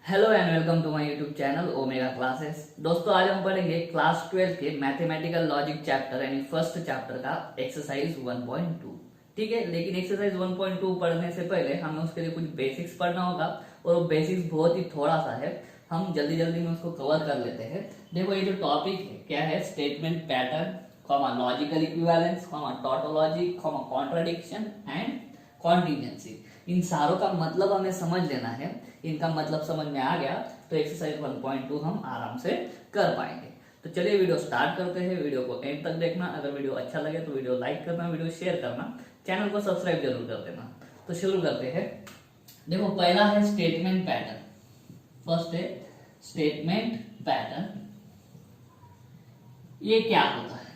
Hello and welcome to my YouTube channel omega classes. दोस्तों, आज हम पढ़ेंगे क्लास 12 के मैथमेटिकल लॉजिक चैप्टर यानी फर्स्ट चैप्टर का एक्सरसाइज 1.2। ठीक है, लेकिन एक्सरसाइज 1.2 पढ़ने से पहले हमें उसके लिए कुछ बेसिक्स पढ़ना होगा और वो बेसिक्स बहुत ही थोड़ा सा है। हम जल्दी जल्दी में उसको कवर कर लेते हैं। देखो, ये जो टॉपिक है क्या है, statement pattern, logical equivalence, tautology, contradiction and contingency. इन सारों का मतलब हमें समझ लेना है। इनका मतलब समझ में आ गया तो एक्सरसाइज 1.2 हम आराम से कर पाएंगे। तो चलिए वीडियो स्टार्ट करते हैं। वीडियो को एंड तक देखना। अगर वीडियो अच्छा लगे तो वीडियो लाइक करना, वीडियो शेयर करना, चैनल को सब्सक्राइब जरूर कर देना। तो शुरू करते हैं। देखो, पहला है स्टेटमेंट पैटर्न। फर्स्ट है स्टेटमेंट पैटर्न। ये क्या होता है?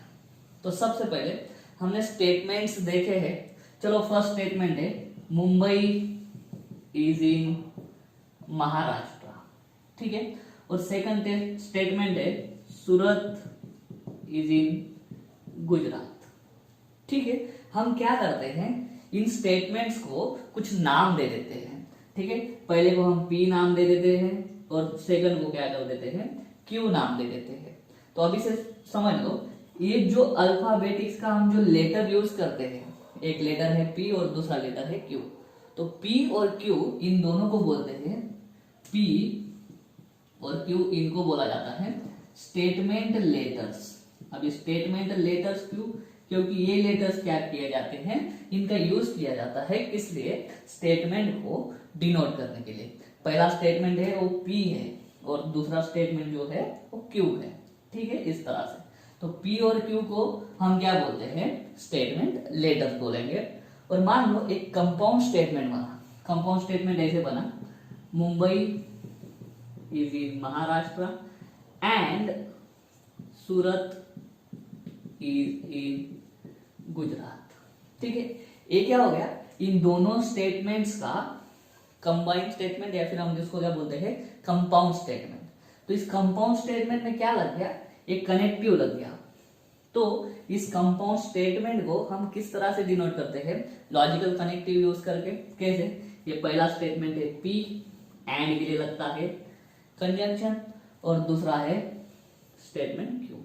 तो सबसे पहले हमने स्टेटमेंट्स देखे हैं। चलो, फर्स्ट स्टेटमेंट है मुंबई इज इन महाराष्ट्र। ठीक है। और सेकंड स्टेटमेंट है सूरत इज इन गुजरात। ठीक है। हम क्या करते हैं, इन स्टेटमेंट्स को कुछ नाम दे देते हैं। ठीक है, पहले को हम पी नाम दे देते हैं और सेकंड को क्या कर देते हैं, क्यू नाम दे देते हैं। तो अभी से समझ लो, ये जो अल्फाबेटिक्स का हम जो लेटर यूज करते हैं, एक लेटर है पी और दूसरा लेटर है क्यू। तो पी और क्यू इन दोनों को बोलते हैं, पी और क्यू इनको बोला जाता है स्टेटमेंट लेटर्स। अभी स्टेटमेंट लेटर्स क्यों? क्योंकि ये लेटर्स क्या किए जाते हैं, इनका यूज किया जाता है इसलिए स्टेटमेंट को डिनोट करने के लिए। पहला स्टेटमेंट है वो पी है और दूसरा स्टेटमेंट जो है वो क्यू है। ठीक है, इस तरह से। तो पी और क्यू को हम क्या बोलते हैं, स्टेटमेंट लेटर्स बोलेंगे। और मान लो एक कंपाउंड स्टेटमेंट बना। कंपाउंड स्टेटमेंट ऐसे बना, Mumbai is in Maharashtra and Surat is in Gujarat. ठीक है, ये क्या हो गया, इन दोनों स्टेटमेंट्स का कंबाइंड स्टेटमेंट, या फिर हम जिसको क्या बोलते हैं कंपाउंड स्टेटमेंट। तो इस कंपाउंड स्टेटमेंट में क्या लग गया, एक कनेक्टिव लग गया। तो इस कंपाउंड स्टेटमेंट को हम किस तरह से डिनोट करते हैं, लॉजिकल कनेक्टिव यूज करके। कैसे? ये पहला स्टेटमेंट है पी, एंड के लिए लगता है कंजंक्शन, और दूसरा है स्टेटमेंट क्यू।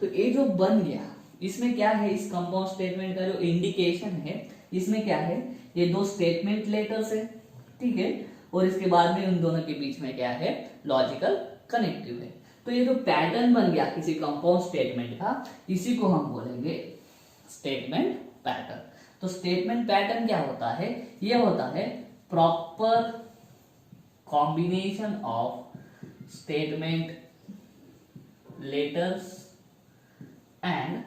तो ये जो बन गया, इसमें क्या है, इस कंपाउंड स्टेटमेंट का जो इंडिकेशन है, इसमें क्या है, ये दो स्टेटमेंट लेटर्स है। ठीक है, और इसके बाद में उन दोनों के बीच में क्या है, लॉजिकल कनेक्टिव है। तो ये जो पैटर्न बन गया किसी कंपाउंड स्टेटमेंट का, इसी को हम बोलेंगे स्टेटमेंट पैटर्न। तो स्टेटमेंट पैटर्न क्या होता है, ये होता है proper combination of statement letters and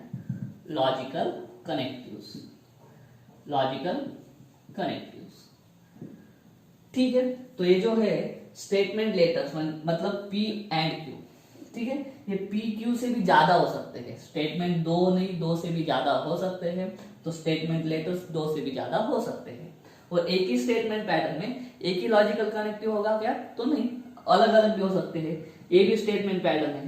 logical connectives. Logical connectives. ठीक है, तो ये जो है स्टेटमेंट लेटर्स मतलब पी एंड क्यू। ठीक है, ये पी क्यू से भी ज्यादा हो सकते हैं। स्टेटमेंट दो नहीं, दो से भी ज्यादा हो सकते हैं। तो स्टेटमेंट लेटर्स दो से भी ज्यादा हो सकते हैं। और एक ही स्टेटमेंट पैटर्न में एक ही लॉजिकल कनेक्टिव होगा क्या? तो नहीं, अलग अलग भी हो सकते हैं। ए भी स्टेटमेंट पैटर्न है,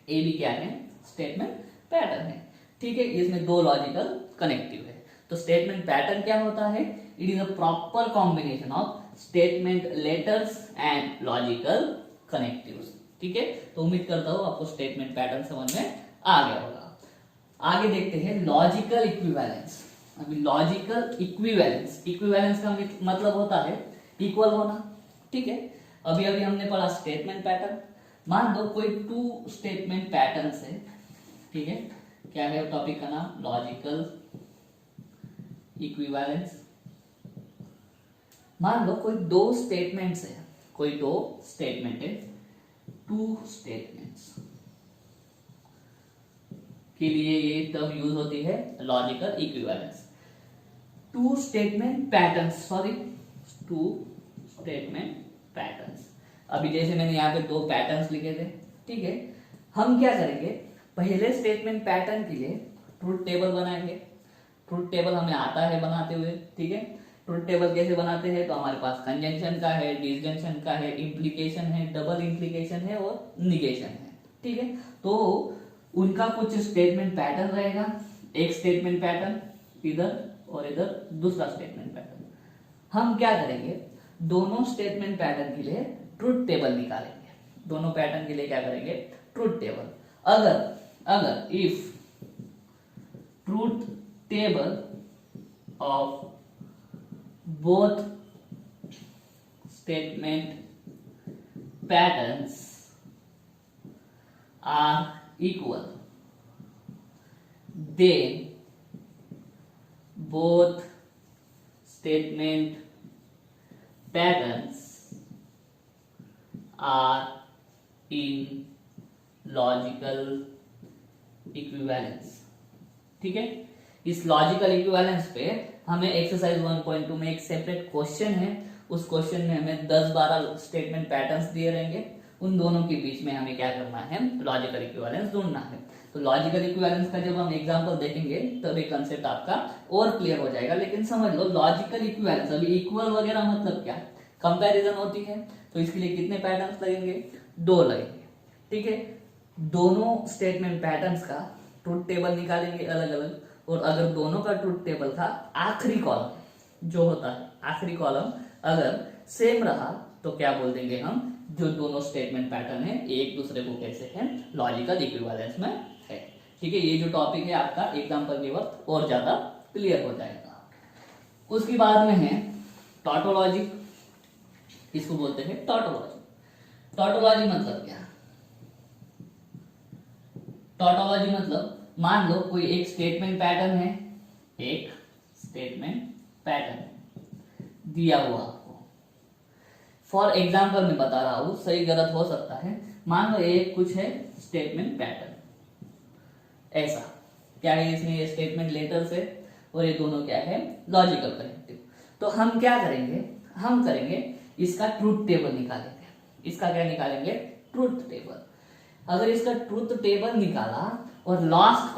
ए भी क्या है, स्टेटमेंट पैटर्न है। ठीक है, इसमें दो लॉजिकल कनेक्टिव है। तो स्टेटमेंट पैटर्न क्या होता है, it is a proper combination of statement letters and logical connectives. ठीक है, तो उम्मीद करता हूं आपको स्टेटमेंट पैटर्न समझ में आ गया होगा। आगे देखते हैं लॉजिकल इक्विवेलेंस। अभी लॉजिकल इक्विवेलेंस, इक्विवेलेंस का मतलब होता है इक्वल होना। ठीक है, अभी अभी हमने पढ़ा स्टेटमेंट पैटर्न। मान दो कोई टू स्टेटमेंट पैटर्न है। ठीक है, क्या है टॉपिक का नाम, लॉजिकल इक्विवेलेंस। मान लो कोई दो स्टेटमेंट्स है, कोई दो स्टेटमेंट है, टू स्टेटमेंट्स के लिए ये टर्म यूज होती है logical equivalence. Two statement patterns, sorry, two statement patterns. अभी जैसे मैंने यहाँ पे दो पैटर्न्स लिखे थे। ठीक है, हम क्या करेंगे, पहले स्टेटमेंट पैटर्न के लिए ट्रूथ टेबल बनाएंगे। ट्रूथ टेबल हमें आता है बनाते हुए। ठीक है, ट्रूथ टेबल कैसे बनाते हैं, तो हमारे पास कंजंक्शन का है, डिसजंक्शन का है, इम्प्लीकेशन है, डबल इम्प्लीकेशन है और निगेशन है। ठीक है, तो उनका कुछ स्टेटमेंट पैटर्न रहेगा। एक स्टेटमेंट पैटर्न इधर और इधर दूसरा स्टेटमेंट पैटर्न। हम क्या करेंगे, दोनों स्टेटमेंट पैटर्न के लिए ट्रूथ टेबल निकालेंगे। दोनों पैटर्न के लिए क्या करेंगे, ट्रूथ टेबल। अगर if truth table of both statement patterns are equal, then both statement patterns are in logical equivalence। ठीक है, इस लॉजिकल इक्विवेलेंस पे हमें एक्सरसाइज 1.2 में एक सेपरेट क्वेश्चन है। उस क्वेश्चन में हमें 10-12 स्टेटमेंट पैटर्न्स दिए रहेंगे, उन दोनों के बीच में हमें क्या करना है, लॉजिकल इक्विवेलेंस ढूंढना है। तो लॉजिकल इक्विवेलेंस का जब हम एग्जांपल देखेंगे तब ये कंसेप्ट आपका और क्लियर हो जाएगा। लेकिन समझ लो लॉजिकल इक्विवेलेंस, अभी इक्वल वगैरह मतलब क्या, कंपैरिजन होती है, तो इसके लिए कितने पैटर्न्स लगेंगे, 2 लगेंगे। ठीक है, दोनों स्टेटमेंट पैटर्न्स का ट्रूथ टेबल निकालेंगे अलग अलग, और अगर दोनों का ट्रूथ टेबल का आखिरी कॉलम जो होता है, आखिरी कॉलम अगर सेम रहा तो क्या बोल देंगे हम, जो दोनों स्टेटमेंट पैटर्न है एक दूसरे को कैसे है, लॉजिकल इक्विवेलेंस में है। ठीक है, ये जो टॉपिक है आपका एग्जांपल के वक्त और ज्यादा क्लियर हो जाएगा। उसके बाद में है टॉटोलॉजी, इसको बोलते हैं टॉटोलॉजी। टॉटोलॉजी मतलब क्या, टॉटोलॉजी मतलब मान लो कोई एक स्टेटमेंट पैटर्न है, एक स्टेटमेंट पैटर्न दिया हुआ आपको। फॉर एग्जांपल मैं बता रहा हूं, सही गलत हो सकता है। मान लो एक कुछ है स्टेटमेंट पैटर्न, ऐसा क्या है, इसमें ये स्टेटमेंट लेटर्स है और ये दोनों क्या है, लॉजिकल कनेक्टिव। तो हम क्या करेंगे, हम करेंगे इसका ट्रूथ टेबल निकालेंगे। इसका क्या निकालेंगे, ट्रूथ टेबल। अगर इसका ट्रूथ टेबल निकाला और लास्ट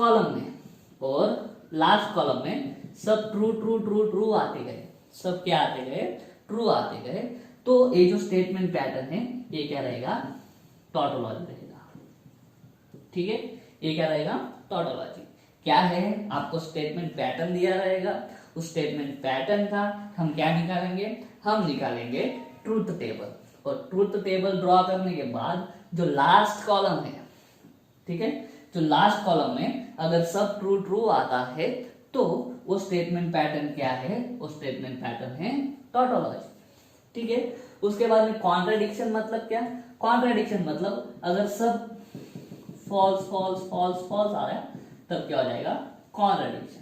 कॉलम में सब ट्रू ट्रू ट्रू ट्रू आते गए, सब क्या आते गए, ट्रू आते गए, तो ये जो स्टेटमेंट पैटर्न है ये क्या रहेगा, टॉटोलॉजी रहेगा। ठीक है, ये क्या रहेगा, टॉटोलॉजी। क्या है, आपको स्टेटमेंट पैटर्न दिया रहेगा, उस स्टेटमेंट पैटर्न का हम क्या निकालेंगे, हम निकालेंगे ट्रूथ टेबल। और ट्रूथ टेबल ड्रॉ करने के बाद जो लास्ट कॉलम है, ठीक है, जो लास्ट कॉलम में अगर सब ट्रू ट्रू आता है तो वो स्टेटमेंट पैटर्न क्या है, वो स्टेटमेंट पैटर्न है टॉटोलॉजी। ठीक है, उसके बाद में कॉन्ट्राडिक्शन मतलब क्या, कॉन्ट्राडिक्शन मतलब अगर सब फॉल्स फॉल्स फॉल्स फॉल्स आ रहा है तब क्या हो जाएगा, कॉन्ट्राडिक्शन।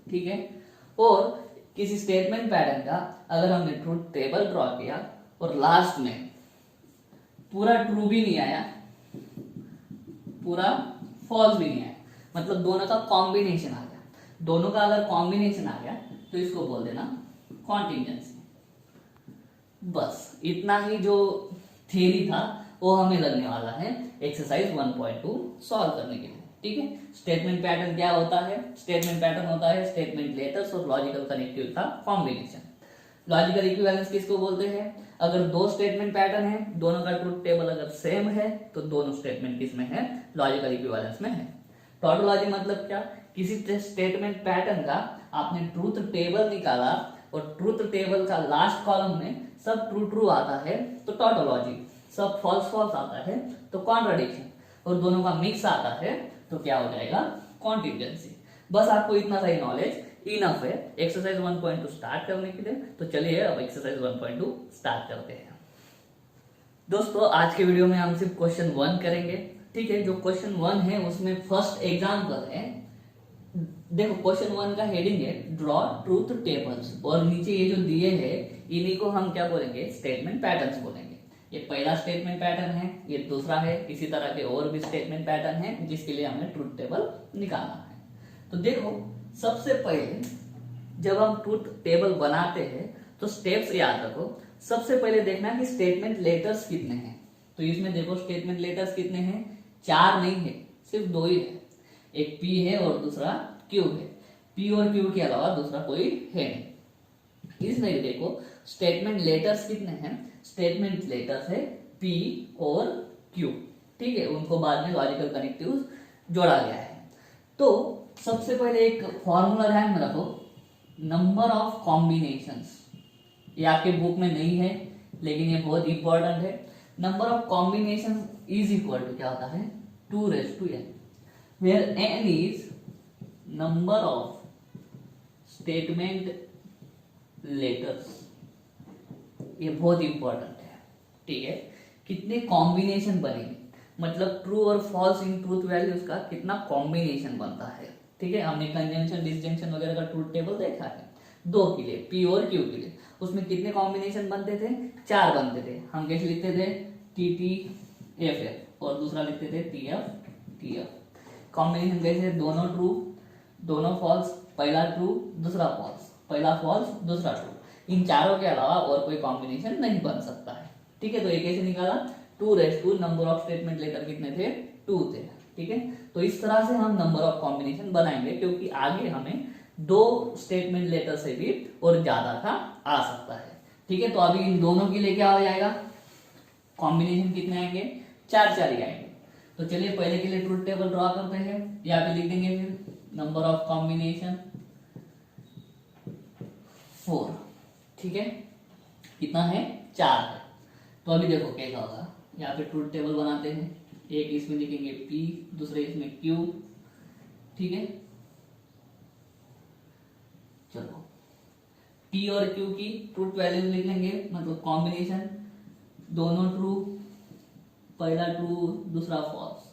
ठीक है, और किसी स्टेटमेंट पैटर्न का अगर हमने ट्रूथ टेबल ड्रॉ किया और लास्ट में पूरा ट्रू भी नहीं आया, पूरा फॉल्स भी नहीं आया, मतलब दोनों का कॉम्बिनेशन आ गया, दोनों का अगर कॉम्बिनेशन आ गया तो इसको बोल देना कॉन्टिंजेंसी। बस इतना ही जो थियरी था वो हमें लगने वाला है एक्सरसाइज 1.2 सॉल्व करने के लिए। ठीक है, स्टेटमेंट पैटर्न क्या होता है, स्टेटमेंट पैटर्न होता है स्टेटमेंट लेटर्स और लॉजिकल कनेक्टिव का कॉम्बिनेशन। लॉजिकल इक्विवेलेंस किसको बोलते हैं, अगर दो स्टेटमेंट पैटर्न है, दोनों का ट्रूथ टेबल अगर सेम है तो दोनों स्टेटमेंट किसमें है, लॉजिकल इक्विवेलेंस में है। टॉटोलॉजी मतलब क्या, किसी स्टेटमेंट पैटर्न का आपने ट्रूथ टेबल निकाला और ट्रूथ टेबल का लास्ट कॉलम में सब ट्रू ट्रू आता है तो टॉटोलॉजी, सब फॉल्स फॉल्स आता है तो कॉन्ट्राडिक्शन, और दोनों का मिक्स आता है तो क्या हो जाएगा, कॉन्टिंजेंसी। बस आपको इतना सही नॉलेज इनफ है एक्सरसाइज 1.2 स्टार्ट करने के लिए। तो चलिए अब एक्सरसाइज 1.2 स्टार्ट करते हैं। दोस्तों आज के वीडियो में हम सिर्फ क्वेश्चन 1 करेंगे। ठीक है, जो क्वेश्चन 1 है उसमें फर्स्ट एग्जांपल है, देखो क्वेश्चन 1 का हेडिंग है ड्रॉ ट्रूथ टेबल्स, और नीचे ये जो दिए हैं इन्हीं को हम क्या बोलेंगे, स्टेटमेंट पैटर्न्स बोलेंगे। ये पहला स्टेटमेंट पैटर्न है, ये दूसरा है, इसी तरह के और भी स्टेटमेंट पैटर्न है जिसके लिए हमें ट्रूथ टेबल निकालना है। तो देखो सबसे पहले जब हम ट्रूथ टेबल बनाते हैं तो स्टेप्स याद रखो। सबसे पहले देखना कि स्टेटमेंट लेटर्स कितने हैं। तो इसमें देखो स्टेटमेंट लेटर्स कितने हैं, 4 नहीं है, सिर्फ 2 ही है। एक P है और दूसरा Q है। P और Q के अलावा दूसरा कोई है नहीं। इसमें देखो स्टेटमेंट लेटर्स कितने हैं, स्टेटमेंट लेटर्स है P और Q। ठीक है, उनको बाद में लॉजिकल कनेक्टिव्स जोड़ा गया है। तो सबसे पहले एक फॉर्मूला ध्यान में रखो, नंबर ऑफ कॉम्बिनेशंस, ये आपके बुक में नहीं है लेकिन ये बहुत इंपॉर्टेंट है। Number of combination is equal to क्या होता है 2n, where n is number of statement letters. ये बहुत इंपॉर्टेंट है, ठीक है। कितने कॉम्बिनेशन बनेंगे, मतलब ट्रू और फॉल्स इन ट्रूथ वैल्यूज का कितना कॉम्बिनेशन बनता है, ठीक है। हमने कंजंक्शन डिसजंक्शन वगैरह का ट्रूथ टेबल देखा है, दो के लिए पी और क्यू के लिए, उसमें कितने कॉम्बिनेशन बनते थे, 4 बनते थे। हम कैसे लिखते थे टी टी एफ एफ और दूसरा लिखते थे T F T F. Combination कैसे, दोनों ट्रू दोनों फॉल्स, पहला ट्रू दूसरा फॉल्स, पहला फॉल्स दूसरा ट्रू। इन चारों के अलावा और कोई कॉम्बिनेशन नहीं बन सकता है, ठीक है। तो ये कैसे निकाला 2 नंबर ऑफ स्टेटमेंट लेटर कितने थे 2 थे, ठीक है। तो इस तरह से हम नंबर ऑफ कॉम्बिनेशन बनाएंगे, क्योंकि आगे हमें 2 स्टेटमेंट लेटर से भी और ज्यादा का आ सकता है, ठीक है। तो अभी इन दोनों के लिए क्या हो जाएगा, कॉम्बिनेशन कितने आएंगे 4 ही आएंगे। तो चलिए पहले के लिए ट्रूथ टेबल ड्रॉ करते हैं, यहाँ पे लिख देंगे फिर नंबर ऑफ कॉम्बिनेशन 4, ठीक है। कितना है 4 है। तो अभी देखो कैसा होगा, यहाँ पे ट्रूथ टेबल बनाते हैं, एक इसमें लिखेंगे P, दूसरे इसमें Q, ठीक है। चलो P और Q की ट्रूथ वैल्यूज लिख लेंगे, मतलब कॉम्बिनेशन दोनों ट्रू, पहला ट्रू दूसरा फॉल्स,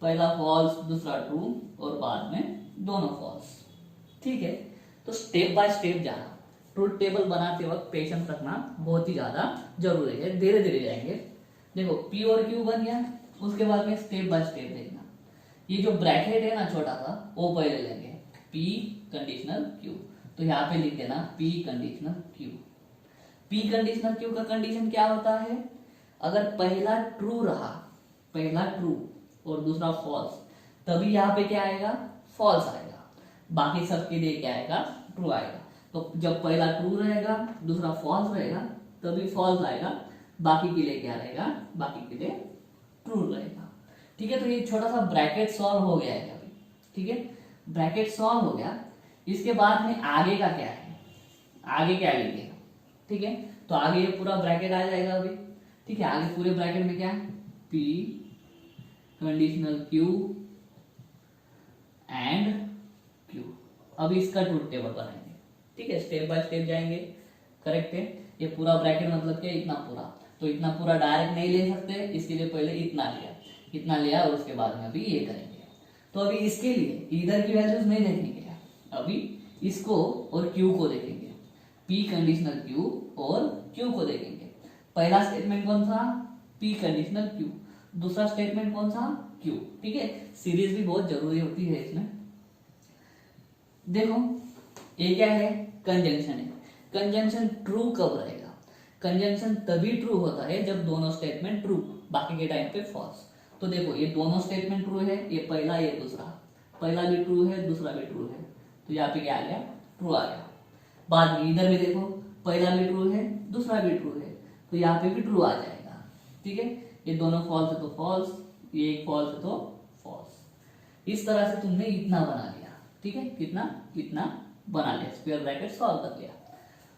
पहला फॉल्स दूसरा ट्रू और बाद में दोनों फॉल्स, ठीक है। तो स्टेप बाय स्टेप जाना, ट्रूथ टेबल बनाते वक्त पेशेंस रखना बहुत ही ज्यादा जरूरी है, धीरे धीरे जाएंगे। देखो P और Q बन गया, उसके बाद में स्टेप बाय स्टेप देखना। ये जो ब्रैकेट है ना छोटा सा, वो पहले लेंगे P कंडीशनल Q, तो यहाँ पे लिख देना P conditional Q। P conditional Q का कंडीशन क्या होता है, अगर पहला ट्रू रहा, पहला ट्रू और दूसरा फॉल्स, तभी यहाँ पे क्या आएगा फॉल्स आएगा, बाकी सबके लिए क्या आएगा ट्रू आएगा। तो जब पहला ट्रू रहेगा दूसरा फॉल्स रहेगा तभी फॉल्स आएगा, बाकी के लिए क्या रहेगा, बाकी के लिए ट्रू रहेगा, ठीक है। तो ये छोटा सा ब्रैकेट सॉल्व हो गया है अभी, ठीक है। ब्रैकेट सॉल्व हो गया, इसके बाद में आगे का क्या है, आगे क्या लिखेगा, ठीक है। तो आगे ये पूरा ब्रैकेट आ जाएगा अभी, ठीक है। आगे पूरे ब्रैकेट में क्या है P conditional Q and Q। अब इसका ट्रूथ टेबल बनाएंगे, ठीक है। स्टेप बाय स्टेप जाएंगे, करेक्ट है। ये पूरा ब्रैकेट मतलब क्या, इतना पूरा, तो इतना पूरा डायरेक्ट नहीं ले सकते, इसके लिए पहले इतना लिया और उसके बाद में अभी ये करेंगे। तो अभी इसके लिए इधर की वैल्यूज नहीं देखेंगे, अभी इसको और Q को देखेंगे, P कंडीशनल Q और Q को देखेंगे। पहला स्टेटमेंट कौन सा P कंडीशनल Q, दूसरा स्टेटमेंट कौन सा Q, ठीक है। सीरीज भी बहुत जरूरी होती है इसमें। देखो ये क्या है, कंजंक्शन है। कंजंक्शन ट्रू कब रहेगा, कंजंक्शन तभी ट्रू होता है जब दोनों स्टेटमेंट ट्रू, बाकी के टाइम पे फॉल्स। तो देखो ये दोनों स्टेटमेंट ट्रू है, ये पहला ये दूसरा, पहला भी ट्रू है दूसरा भी ट्रू है, तो यहाँ पे क्या आ गया ट्रू आ गया। बाद में इधर भी देखो पहला भी ट्रू है दूसरा भी ट्रू है, तो यहाँ पे भी ट्रू आ जाएगा, ठीक है। ये दोनों फॉल्स है तो फॉल्स, ये एक फॉल्स है तो फॉल्स। इस तरह से तुमने इतना बना लिया, ठीक है। कितना, इतना बना लिया, स्क्वायर ब्रैकेट सॉल्व कर लिया।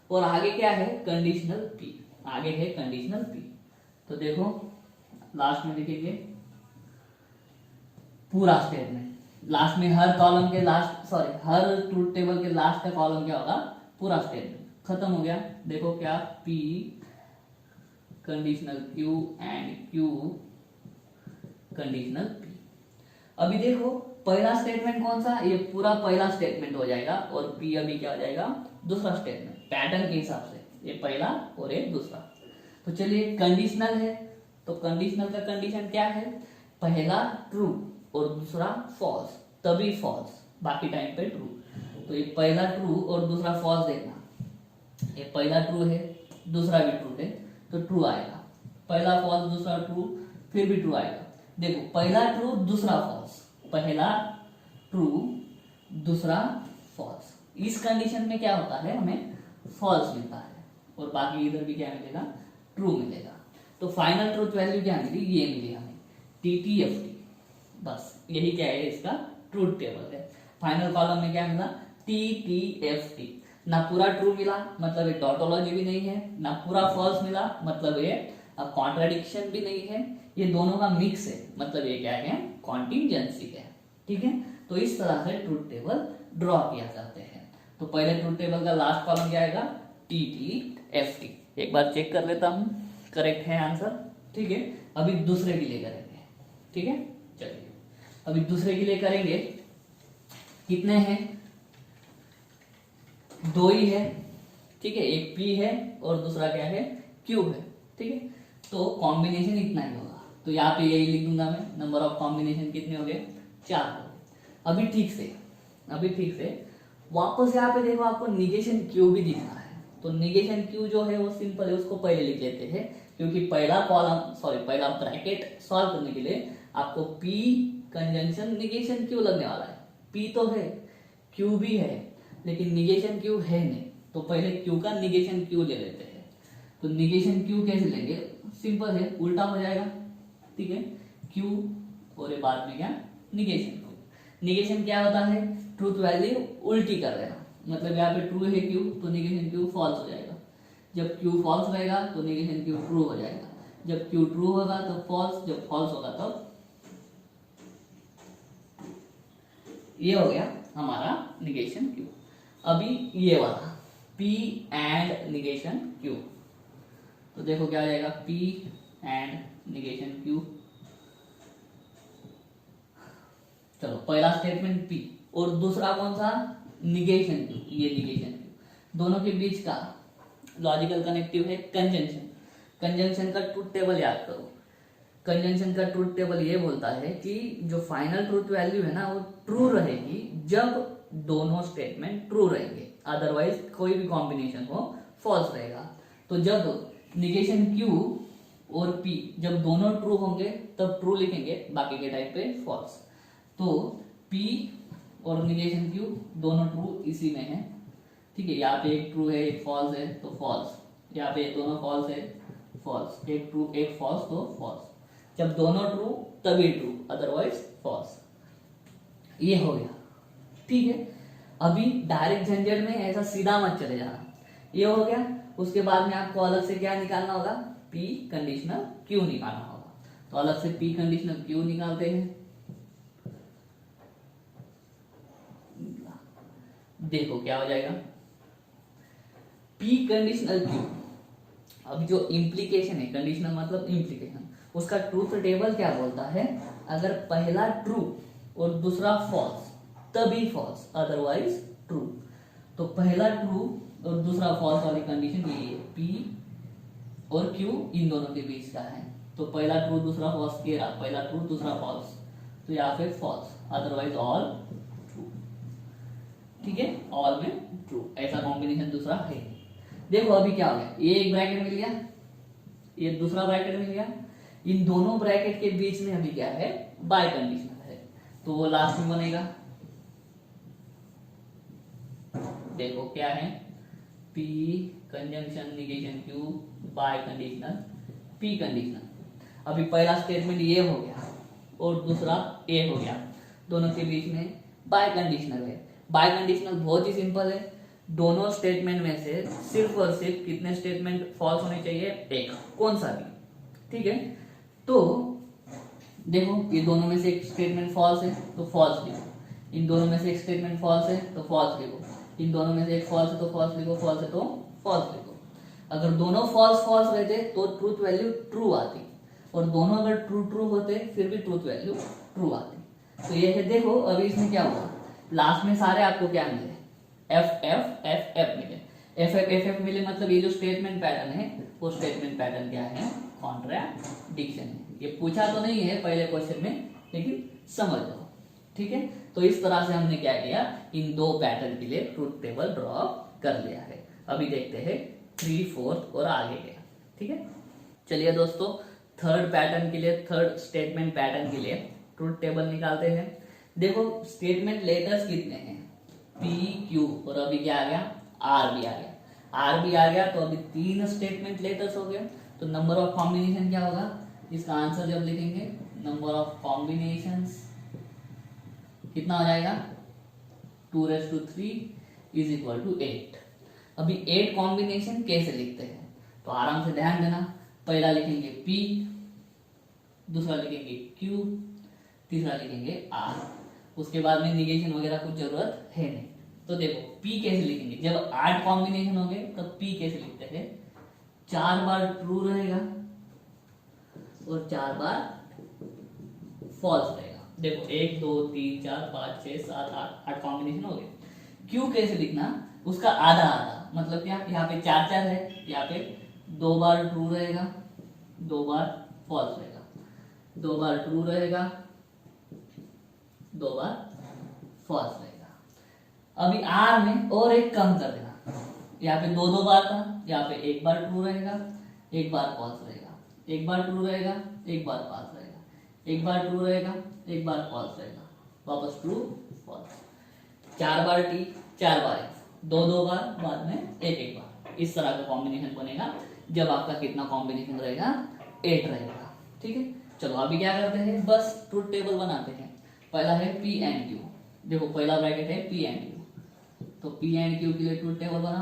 और आगे क्या है कंडीशनल P, आगे है कंडीशनल P। तो देखो लास्ट में लिखेंगे पूरा स्टेटमेंट, लास्ट में हर कॉलम के लास्ट, सॉरी हर ट्रूथ टेबल के लास्ट का कॉलम क्या होगा पूरा स्टेटमेंट खत्म हो गया। देखो क्या P conditional Q and Q conditional P। अभी देखो पहला स्टेटमेंट कौन सा, ये पूरा पहला स्टेटमेंट हो जाएगा और P अभी क्या हो जाएगा दूसरा स्टेटमेंट, पैटर्न के हिसाब से ये पहला और एक दूसरा। तो चलिए कंडीशनल है, तो कंडीशनल का कंडीशन क्या है, पहला ट्रू और दूसरा फॉल्स, तभी फॉल्स, बाकी टाइम पे ट्रू। तो ये पहला ट्रू और दूसरा फॉल्स देखना, ये पहला ट्रू है दूसरा भी ट्रू है तो ट्रू आएगा, पहला फॉल्स दूसरा ट्रू फिर भी ट्रू आएगा। देखो पहला ट्रू दूसरा फॉल्स, पहला ट्रू दूसरा फॉल्स, इस कंडीशन में क्या होता है हमें फॉल्स मिलता है और बाकी इधर भी क्या मिलेगा ट्रू मिलेगा। तो फाइनल ट्रूथ वैल्यू क्या मिली, ये मिली हमें TTFT, बस यही क्या है इसका ट्रूथ टेबल है। फाइनल कॉलम में क्या मिला TTFT, ना पूरा ट्रू मिला मतलब ये टॉटोलॉजी भी नहीं है, ना पूरा फॉल्स मिला मतलब ये कॉन्ट्राडिक्शन भी नहीं है, ये दोनों का मिक्स है मतलब ये क्या है, कॉन्टिंजेंसी है। ठीक है, तो इस तरह से ट्रूथ टेबल ड्रॉ किया जाते हैं। तो पहले ट्रूथ टेबल का लास्ट कॉलम क्या आएगा, टी टी एफ टी। एक बार चेक कर लेता हूं करेक्ट है आंसर। ठीक है, अभी दूसरे के लिए करेंगे। ठीक है, चलिए अभी दूसरे के लिए करेंगे। कितने हैं, दो ही है। ठीक है, एक पी है और दूसरा क्या है, क्यू है। ठीक है, तो कॉम्बिनेशन इतना ही होगा, तो यहाँ पे यही लिख दूंगा मैं, नंबर ऑफ कॉम्बिनेशन कितने हो गए, 4 हो गए। अभी ठीक से वापस यहाँ पे देखो आपको निगेशन क्यू भी दिखा है, तो निगेशन क्यू जो है वो सिंपल है, उसको पहले लिख लेते हैं क्योंकि पहला ब्रैकेट सॉल्व करने के लिए आपको पी कंजंक्शन निगेशन क्यू लगने वाला है। पी तो है, क्यू भी है, लेकिन निगेशन क्यू है नहीं, तो पहले क्यू का निगेशन क्यू ले लेते हैं। तो निगेशन क्यू कैसे लेंगे, सिंपल है, उल्टा हो जाएगा। ठीक है, क्यू और ये बाद में क्या, निगेशन क्यू। निगेशन क्या होता है, ट्रूथ वैल्यू उल्टी कर देना, मतलब यहाँ पे ट्रू है क्यू तो निगेशन क्यू फॉल्स हो जाएगा। जब क्यू फॉल्स रहेगा तो निगेशन क्यू ट्रू हो जाएगा। जब क्यू ट्रू होगा तो फॉल्स, जब फॉल्स होगा तब ये हो गया हमारा निगेशन क्यू। अभी ये वाला P एंड निगेशन Q, तो देखो क्या हो जाएगा, P एंड निगेशन Q। चलो पहला स्टेटमेंट P और दूसरा कौन सा, निगेशन Q। ये निगेशन Q, दोनों के बीच का लॉजिकल कनेक्टिव है कंजंक्शन। कंजंक्शन का ट्रूथ टेबल याद करो। कंजंक्शन का ट्रूथ टेबल ये बोलता है कि जो फाइनल ट्रूथ वैल्यू है ना वो ट्रू रहेगी जब दोनों स्टेटमेंट ट्रू रहेंगे, अदरवाइज कोई भी कॉम्बिनेशन हो फॉल्स रहेगा। तो जब निगेशन Q और P जब दोनों ट्रू होंगे तब ट्रू लिखेंगे, बाकी के टाइप पे फॉल्स। तो P और निगेशन Q दोनों ट्रू इसी में है। ठीक है, यहाँ पे एक ट्रू है एक फॉल्स है तो फॉल्स, यहाँ पे दोनों फॉल्स है फॉल्स, एक ट्रू एक फॉल्स तो फॉल्स। जब दोनों ट्रू तभी ट्रू, अदरवाइज फॉल्स। ये हो गया। ठीक है, अभी डायरेक्ट झंझट में ऐसा सीधा मत चले जाना। ये हो गया, उसके बाद में आपको अलग से क्या निकालना होगा, P कंडीशनल Q निकालना होगा। तो अलग से P कंडीशनल Q निकालते हैं। देखो क्या हो जाएगा, P कंडीशनल Q। अब जो इम्प्लीकेशन है, कंडीशनल मतलब इम्प्लीकेशन, उसका ट्रूथ टेबल क्या बोलता है, अगर पहला ट्रू और दूसरा फॉल्स तभी फॉल्स, अदरवाइज ट्रू। तो पहला ट्रू और दूसरा फॉल्स वाली कंडीशन ये है, P और Q इन दोनों के बीच का है। तो पहला ट्रू दूसरा फॉल्स के रहा, पहला ट्रू दूसरा फॉल्स, तो यहाँ पे फॉल्स, अदरवाइज ऑल ट्रू। ठीक है, ऑल में ट्रू, ऐसा कॉम्बिनेशन दूसरा है। देखो अभी क्या हो गया, ये एक ब्रैकेट मिल गया, ये दूसरा ब्रैकेट मिल गया, इन दोनों ब्रैकेट के बीच में अभी क्या है, बाय कंडीशनल है, तो वो लास्ट में बनेगा। देखो क्या है, P conjunction negation Q bye conditional P conditional. अभी पहला स्टेटमेंट ये हो गया और दूसरा ए हो गया, दोनों के बीच में बाय कंडीशनल है। बाय कंडीशनल बहुत ही सिंपल है, दोनों स्टेटमेंट में से सिर्फ और सिर्फ कितने स्टेटमेंट फॉल्स होने चाहिए, एक, कौन सा भी। ठीक है, तो देखो ये दोनों में से एक स्टेटमेंट फॉल्स है तो फॉल्स लिखो, इन दोनों में से एक स्टेटमेंट फॉल्स है तो फॉल्स लिखो, इन दोनों में से एक फॉल्स है तो फॉल्स लिखो, फॉल्स है तो फॉल्स लिखो। अगर दोनों फॉल्स फॉल्स रहते तो ट्रूथ वैल्यू ट्रू आती, और दोनों अगर ट्रू ट्रू होते फिर भी ट्रूथ वैल्यू ट्रू आती। तो ये है, देखो अभी इसमें क्या हुआ, लास्ट में सारे आपको क्या मिले, एफ एफ एफ एफ मिले। एफ एफ एफ एफ मिले मतलब ये जो स्टेटमेंट पैटर्न है वो स्टेटमेंट पैटर्न क्या है, कॉन्ट्राडिक्शन है। ये पूछा तो नहीं है पहले क्वेश्चन में, लेकिन समझ लो। ठीक है, तो इस तरह से हमने क्या किया, इन दो पैटर्न के लिए ट्रूथ टेबल ड्रॉ कर लिया है। अभी देखते हैं 3, 4 और आगे के। ठीक है, चलिए दोस्तों, थर्ड पैटर्न के लिए, थर्ड स्टेटमेंट पैटर्न के लिए ट्रूथ टेबल निकालते हैं। देखो स्टेटमेंट लेटर्स कितने हैं, P Q, और अभी क्या आ गया, R भी आ गया। R भी आ गया तो अभी 3 स्टेटमेंट लेटर्स हो गए। तो नंबर ऑफ कॉम्बिनेशन क्या होगा, इसका आंसर जब लिखेंगे, नंबर ऑफ कॉम्बिनेशंस कितना हो जाएगा, 2 raised to 3 is equal to 8। अभी 8 कॉम्बिनेशन कैसे लिखते हैं, तो आराम से ध्यान देना। पहला लिखेंगे P, दूसरा लिखेंगे Q, तीसरा लिखेंगे R। उसके बाद में निगेशन वगैरह कुछ जरूरत है नहीं। तो देखो P कैसे लिखेंगे, जब 8 कॉम्बिनेशन होंगे तब P कैसे लिखते हैं, 4 बार ट्रू रहेगा और 4 बार फॉल्स रहेगा। देखो 1 2 3 4 5 6 7 8 कॉम्बिनेशन हो गए। Q कैसे लिखना, उसका आधा आधा, मतलब क्या, यहाँ पे 4 4 है, यहाँ पे 2 बार ट्रू रहेगा, 2 बार फॉल्स रहेगा, 2 बार ट्रू रहेगा, 2 बार फॉल्स रहेगा। अभी R में और एक कम कर देना, यहाँ पे 2 2 बार था, यहाँ पे 1 बार ट्रू रहेगा, 1 बार फॉल्स रहेगा, 1 बार ट्रू रहेगा, 1 बार फॉल्स रहेगा, 1 बार ट्रू रहेगा, 1 बार फॉल्स रहेगा, वापस ट्रू फॉल्स। 4 बार T, 4 बार F, 2 2 बार, बाद में 1 1 बार। इस तरह का कॉम्बिनेशन बनेगा जब आपका कितना कॉम्बिनेशन रहेगा, 8 रहेगा। ठीक है, चलो अभी क्या करते हैं, बस ट्रूथ टेबल बनाते हैं। पहला है P एंड Q। देखो पहला ब्रैकेट है P एंड Q, तो P एंड Q के लिए ट्रूथ टेबल बना।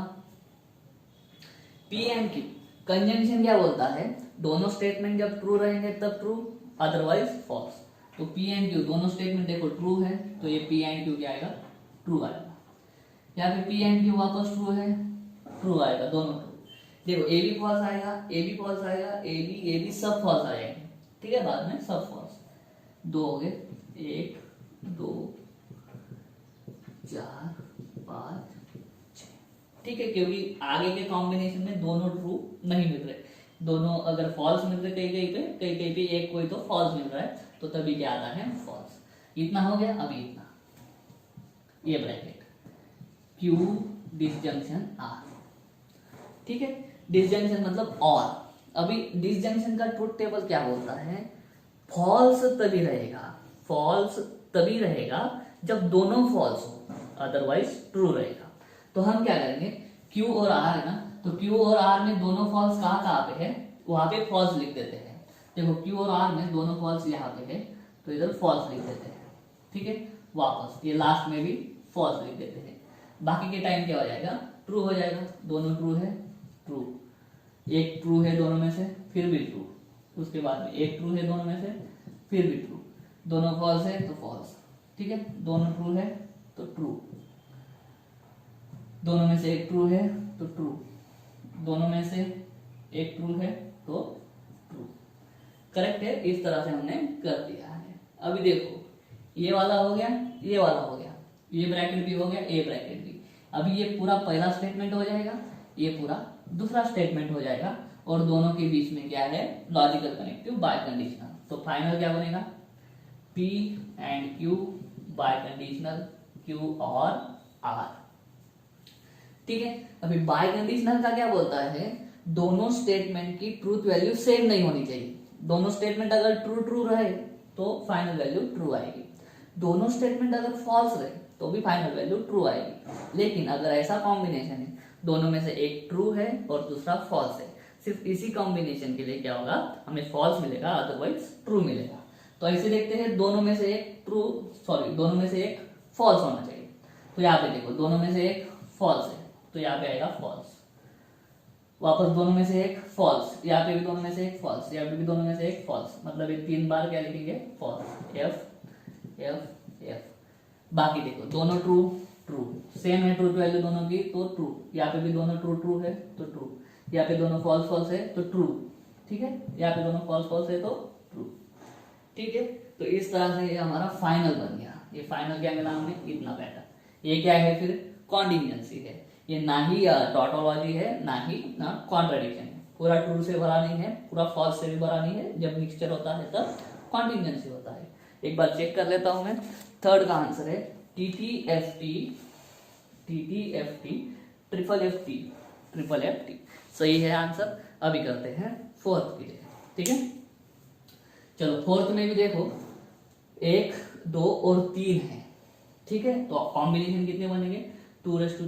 P एंड Q कंजंक्शन क्या बोलता है, दोनों स्टेटमेंट जब ट्रू रहेंगे तब ट्रू, अदरवाइज फॉल्स। तो P एंड Q दोनों स्टेटमेंट देखो ट्रू है, तो ये P एंड Q क्या आएगा, ट्रू आएगा। यहाँ पे P एंड Q वापस ट्रू है, ट्रू आएगा, दोनों ट्रू। देखो A भी फॉल्स आएगा, A भी फॉल्स आएगा, A भी सब फॉल्स आएंगे। ठीक है, बाद में सब फॉल्स। 2 हो गए, 1 2 4 5 6। ठीक है, क्योंकि आगे के कॉम्बिनेशन में दोनों ट्रू नहीं मिल रहे, दोनों अगर फॉल्स मिल रहे कहीं कहीं पे एक कोई तो फॉल्स मिल रहा है, तो तभी क्या आता है, फॉल्स। इतना हो गया। अभी इतना, ये ब्रैकेट Q डिसजंक्शन R। ठीक है, डिसजंक्शन मतलब और। अभी डिसजंक्शन का ट्रूथ टेबल क्या बोलता है, फॉल्स तभी रहेगा, फॉल्स तभी रहेगा जब दोनों फॉल्स हो, अदरवाइज ट्रू रहेगा। तो हम क्या करेंगे, Q और R है ना, तो Q और R में दोनों फॉल्स कहाँ कहाँ पे है, वहां पे फॉल्स लिख देते हैं। देखो Q और R में दोनों फॉल्स यहाँ पे है, तो इधर फॉल्स लिख देते हैं। ठीक है, वापस ये लास्ट में भी फॉल्स लिख देते हैं। बाकी के टाइम क्या हो जाएगा, ट्रू हो जाएगा। दोनों ट्रू है, ट्रू, एक ट्रू है दोनों में से, फिर भी ट्रू, उसके बाद में एक ट्रू है दोनों में से, फिर भी ट्रू, दोनों फॉल्स है तो फॉल्स। ठीक है, दोनों ट्रू है तो ट्रू, दोनों में से एक ट्रू है तो ट्रू, दोनों में से एक ट्रू है तो ट्रू। करेक्ट है, इस तरह से हमने कर दिया है। अभी देखो ये वाला हो गया, ये वाला हो गया, ये ब्रैकेट भी हो गया, ये ब्रैकेट भी। अभी ये पूरा पहला स्टेटमेंट हो जाएगा, ये पूरा दूसरा स्टेटमेंट हो जाएगा, और दोनों के बीच में क्या है, लॉजिकल कनेक्टिव बाय कंडीशनल। तो फाइनल क्या बनेगा, P and Q bye conditional Q और R। ठीक है, अभी बाय कंडीशनल का क्या बोलता है, दोनों स्टेटमेंट की ट्रूथ वैल्यू सेम नहीं होनी चाहिए। दोनों स्टेटमेंट अगर ट्रू ट्रू रहे तो फाइनल वैल्यू ट्रू आएगी, दोनों स्टेटमेंट अगर फॉल्स रहे तो भी फाइनल वैल्यू ट्रू आएगी। लेकिन अगर ऐसा कॉम्बिनेशन है, दोनों में से एक ट्रू है और दूसरा फॉल्स है, सिर्फ इसी कॉम्बिनेशन के लिए क्या होगा, हमें फॉल्स मिलेगा, अदरवाइज ट्रू मिलेगा। तो ऐसे देखते हैं, दोनों में से एक ट्रू, सॉरी दोनों में से एक फॉल्स होना चाहिए। तो यहाँ पे देखो दोनों में से एक फॉल्स है, तो यहाँ पे आएगा फॉल्स। वापस दोनों में से एक फॉल्स, यहाँ पे भी दोनों में से एक फॉल्स, यहाँ पे भी दोनों में से एक फॉल्स, मतलब ये 3 बार क्या लिखेंगे, फॉल्स। F F F। बाकी देखो दोनों ट्रू ट्रू, सेम है ट्रूथ वैल्यू दोनों की, तो ट्रू। यहाँ पे भी दोनों ट्रू ट्रू है तो ट्रू, यहाँ पे दोनों फॉल्स फॉल्स है तो ट्रू। ठीक है, यहाँ पे दोनों फॉल्स फॉल्स है तो ट्रू। ठीक है, तो इस तरह से ये हमारा फाइनल बन गया। ये फाइनल क्या मिला हमें, इतना पैटर्न। ये क्या है फिर, कॉन्टिजेंसी है। ये ना ही टॉटोलॉजी है, ना ही ना कॉन्ट्रडिक्शन है। पूरा ट्रू से भरा नहीं है, पूरा फॉल्स से भी भरा नहीं है। जब मिक्सचर होता है तब कॉन्टिजेंसी होता है। एक बार चेक कर लेता हूं मैं। थर्ड का आंसर है TTFT ट्रिपल एफ टी, सही है आंसर। अभी करते हैं फोर्थ के लिए। ठीक है, चलो फोर्थ में भी देखो 1 2 और 3 है। ठीक है, तो कॉम्बिनेशन कितने बनेंगे, 2�3 =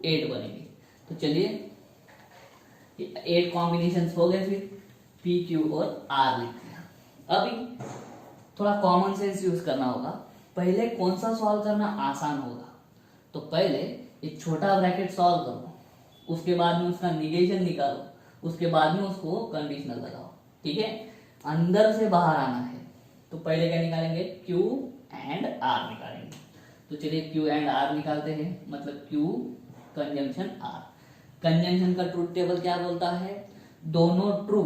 8 बनेंगे। तो चलिए 8 कॉम्बिनेशन हो गए, फिर P Q और R लिखते हैं। अभी थोड़ा कॉमन सेंस यूज करना होगा। पहले कौन सा सॉल्व करना आसान होगा, तो पहले एक छोटा ब्रैकेट सॉल्व करो, उसके बाद में उसका निगेशन निकालो, उसके बाद में उसको कंडीशनल लगाओ। ठीक है, अंदर से बाहर आना है तो पहले क्या निकालेंगे, Q एंड R निकालेंगे। तो चलिए Q एंड R निकालते हैं, मतलब Q कंजंक्शन R। कंजंक्शन का ट्रूथ टेबल क्या बोलता है, दोनों ट्रू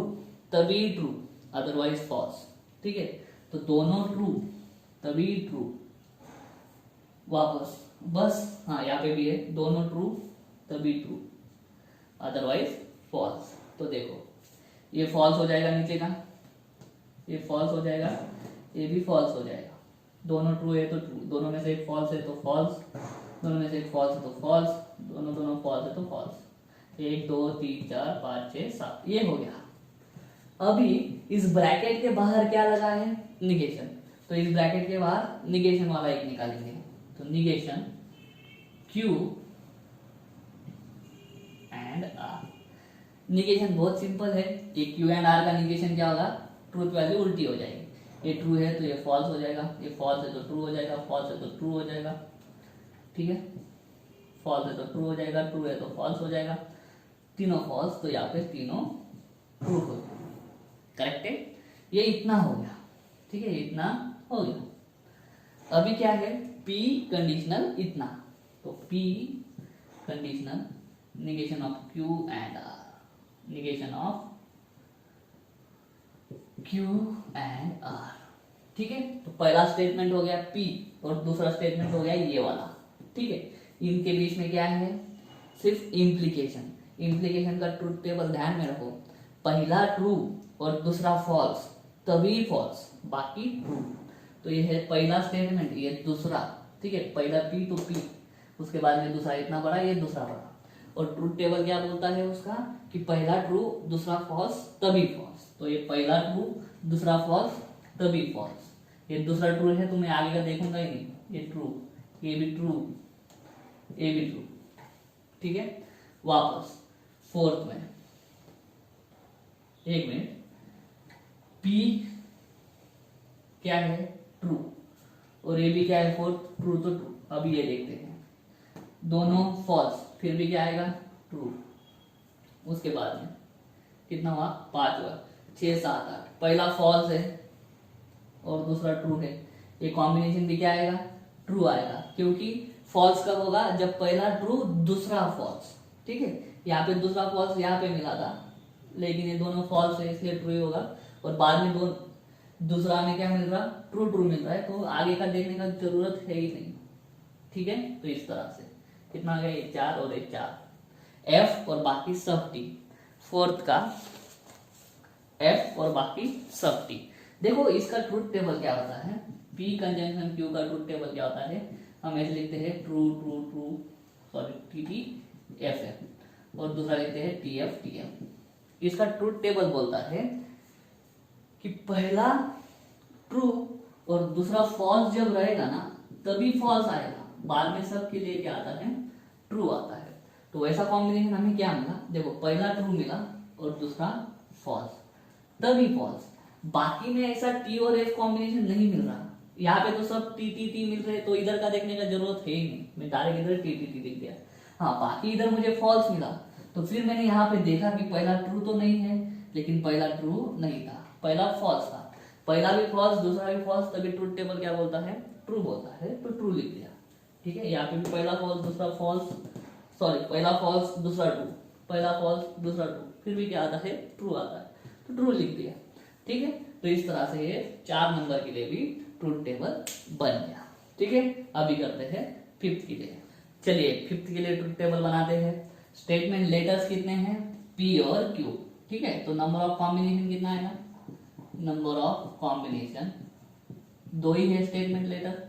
तभी ट्रू, अदरवाइज फॉल्स। ठीक है, तो दोनों ट्रू तभी ट्रू, वापस बस हाँ यहाँ पे भी है, दोनों ट्रू तभी ट्रू, अदरवाइज फॉल्स। तो देखो ये फॉल्स हो जाएगा, नीचे का ये फॉल्स हो जाएगा, ये भी फॉल्स हो जाएगा। दोनों ट्रू है तो ट्रू, दोनों में से एक फॉल्स है तो फॉल्स, दोनों में से एक फॉल्स है तो फॉल्स, दोनों दोनों फॉल्स है तो फॉल्स। 1 2 3 4 5 6 7, ये हो गया। अभी इस ब्रैकेट के बाहर क्या लगा है, निगेशन। तो इस ब्रैकेट के बाहर निगेशन वाला एक निकालेंगे, तो negation Q and R। Negation बहुत सिंपल है, ये Q एंड R का निगेशन क्या होगा, ट्रूथ वैल्यू उल्टी हो जाएगी। ये ट्रू है तो ये फॉल्स हो जाएगा, ये फॉल्स है तो ट्रू हो जाएगा, फॉल्स है तो ट्रू हो जाएगा। ठीक है, फॉल्स है तो ट्रू हो जाएगा, ट्रू है तो फॉल्स हो जाएगा, तीनों फॉल्स, तो यहाँ पे तीनों ट्रू हो जाएगा। करेक्ट है, ये इतना हो गया। ठीक है, इतना हो गया। अभी क्या है, P कंडीशनल इतना, तो P conditional negation of Q and R, negation of Q and R। ठीक है, तो पहला स्टेटमेंट हो गया P और दूसरा स्टेटमेंट हो गया ये वाला। ठीक है, इनके बीच में क्या है, सिर्फ इम्प्लीकेशन। इम्प्लीकेशन का ट्रूथ टेबल ध्यान में रखो, पहला ट्रू और दूसरा फॉल्स तभी फॉल्स, बाकी ट्रू। तो ये है पहला स्टेटमेंट, ये दूसरा। ठीक है, पहला P तो P, उसके बाद में दूसरा इतना बड़ा, ये दूसरा बड़ा। और ट्रूथ टेबल क्या बोलता है उसका, कि पहला ट्रू दूसरा फॉल्स तभी फॉल्स। तो ये पहला ट्रू दूसरा फॉल्स तभी फॉल्स, ये दूसरा ट्रू है तो मैं आगे का देखूंगा ही नहीं, ये ट्रू, ये भी ट्रू, ये भी ट्रू। ठीक है, वापस फोर्थ में, एक मिनट, P क्या है, ट्रू, और ये भी क्या है, फोर्थ, ट्रू तो ट्रू। अभी ये देखते हैं, दोनों फॉल्स, फिर भी क्या आएगा, ट्रू। उसके बाद में कितना हुआ, 5 हुआ, 6 7 8, पहला फॉल्स है और दूसरा ट्रू है, ये कॉम्बिनेशन भी क्या आएगा, ट्रू आएगा। क्योंकि फॉल्स कब होगा, जब पहला ट्रू दूसरा फॉल्स। ठीक है, यहाँ पे दूसरा फॉल्स यहाँ पे मिला था, लेकिन ये दोनों फॉल्स है इसलिए ट्रू ही होगा। और बाद में दूसरा में क्या मिल रहा, ट्रू ट्रू मिल रहा है, तो आगे का देखने का जरूरत है ही नहीं। ठीक है, तो इस तरह से कितना आ गया, ये 4 और ये 4, F और बाकी सब T। फोर्थ का F और बाकी सब T। देखो इसका ट्रूथ टेबल क्या होता है, P कंजंक्शन Q का ट्रूथ टेबल क्या होता है, हम ऐसे लिखते हैं true true true, sorry TT FF, और दूसरा लिखते हैं TF TF। इसका ट्रूथ टेबल बोलता है कि पहला ट्रू और दूसरा फॉल्स जब रहेगा ना तभी फॉल्स आएगा, बाद में सब के लिए क्या आता है, ट्रू आता है। तो वैसा कॉम्बिनेशन हमें क्या मिला, देखो पहला ट्रू मिला और दूसरा फॉल्स, तभी फॉल्स। बाकी में ऐसा T और F कॉम्बिनेशन नहीं मिल रहा, यहाँ पे तो सब T मिल रहे, तो इधर का देखने का जरूरत है ही नहीं, मैं डायरेक्ट इधर T लिख दिया। हाँ, बाकी इधर मुझे फॉल्स मिला, तो फिर मैंने यहाँ पे देखा कि पहला ट्रू तो नहीं है, लेकिन पहला ट्रू नहीं था, पहला फॉल्स था। पहला भी फॉल्स, दूसरा भी फॉल्स, तभी ट्रूथ टेबल क्या बोलता है, ट्रू बोलता है, तो ट्रू लिख दिया। ठीक है, यहाँ पे भी पहला फॉल्स दूसरा फॉल्स, सॉरी पहला फॉल्स दूसरा ट्रू, पहला फॉल्स दूसरा ट्रू, फिर भी क्या आता है, ट्रू आता है, तो ट्रू लिख दिया। ठीक है, तो इस तरह से ये 4 नंबर के लिए भी ट्रूथ टेबल बन गया। ठीक है, अभी करते हैं 5th के लिए। चलिए 5th के लिए ट्रूथ टेबल बनाते हैं। स्टेटमेंट लेटर्स कितने हैं, P और Q। ठीक है, तो नंबर ऑफ कॉम्बिनेशन कितना आएगा, नंबर ऑफ कॉम्बिनेशन 2 ही है statement letter,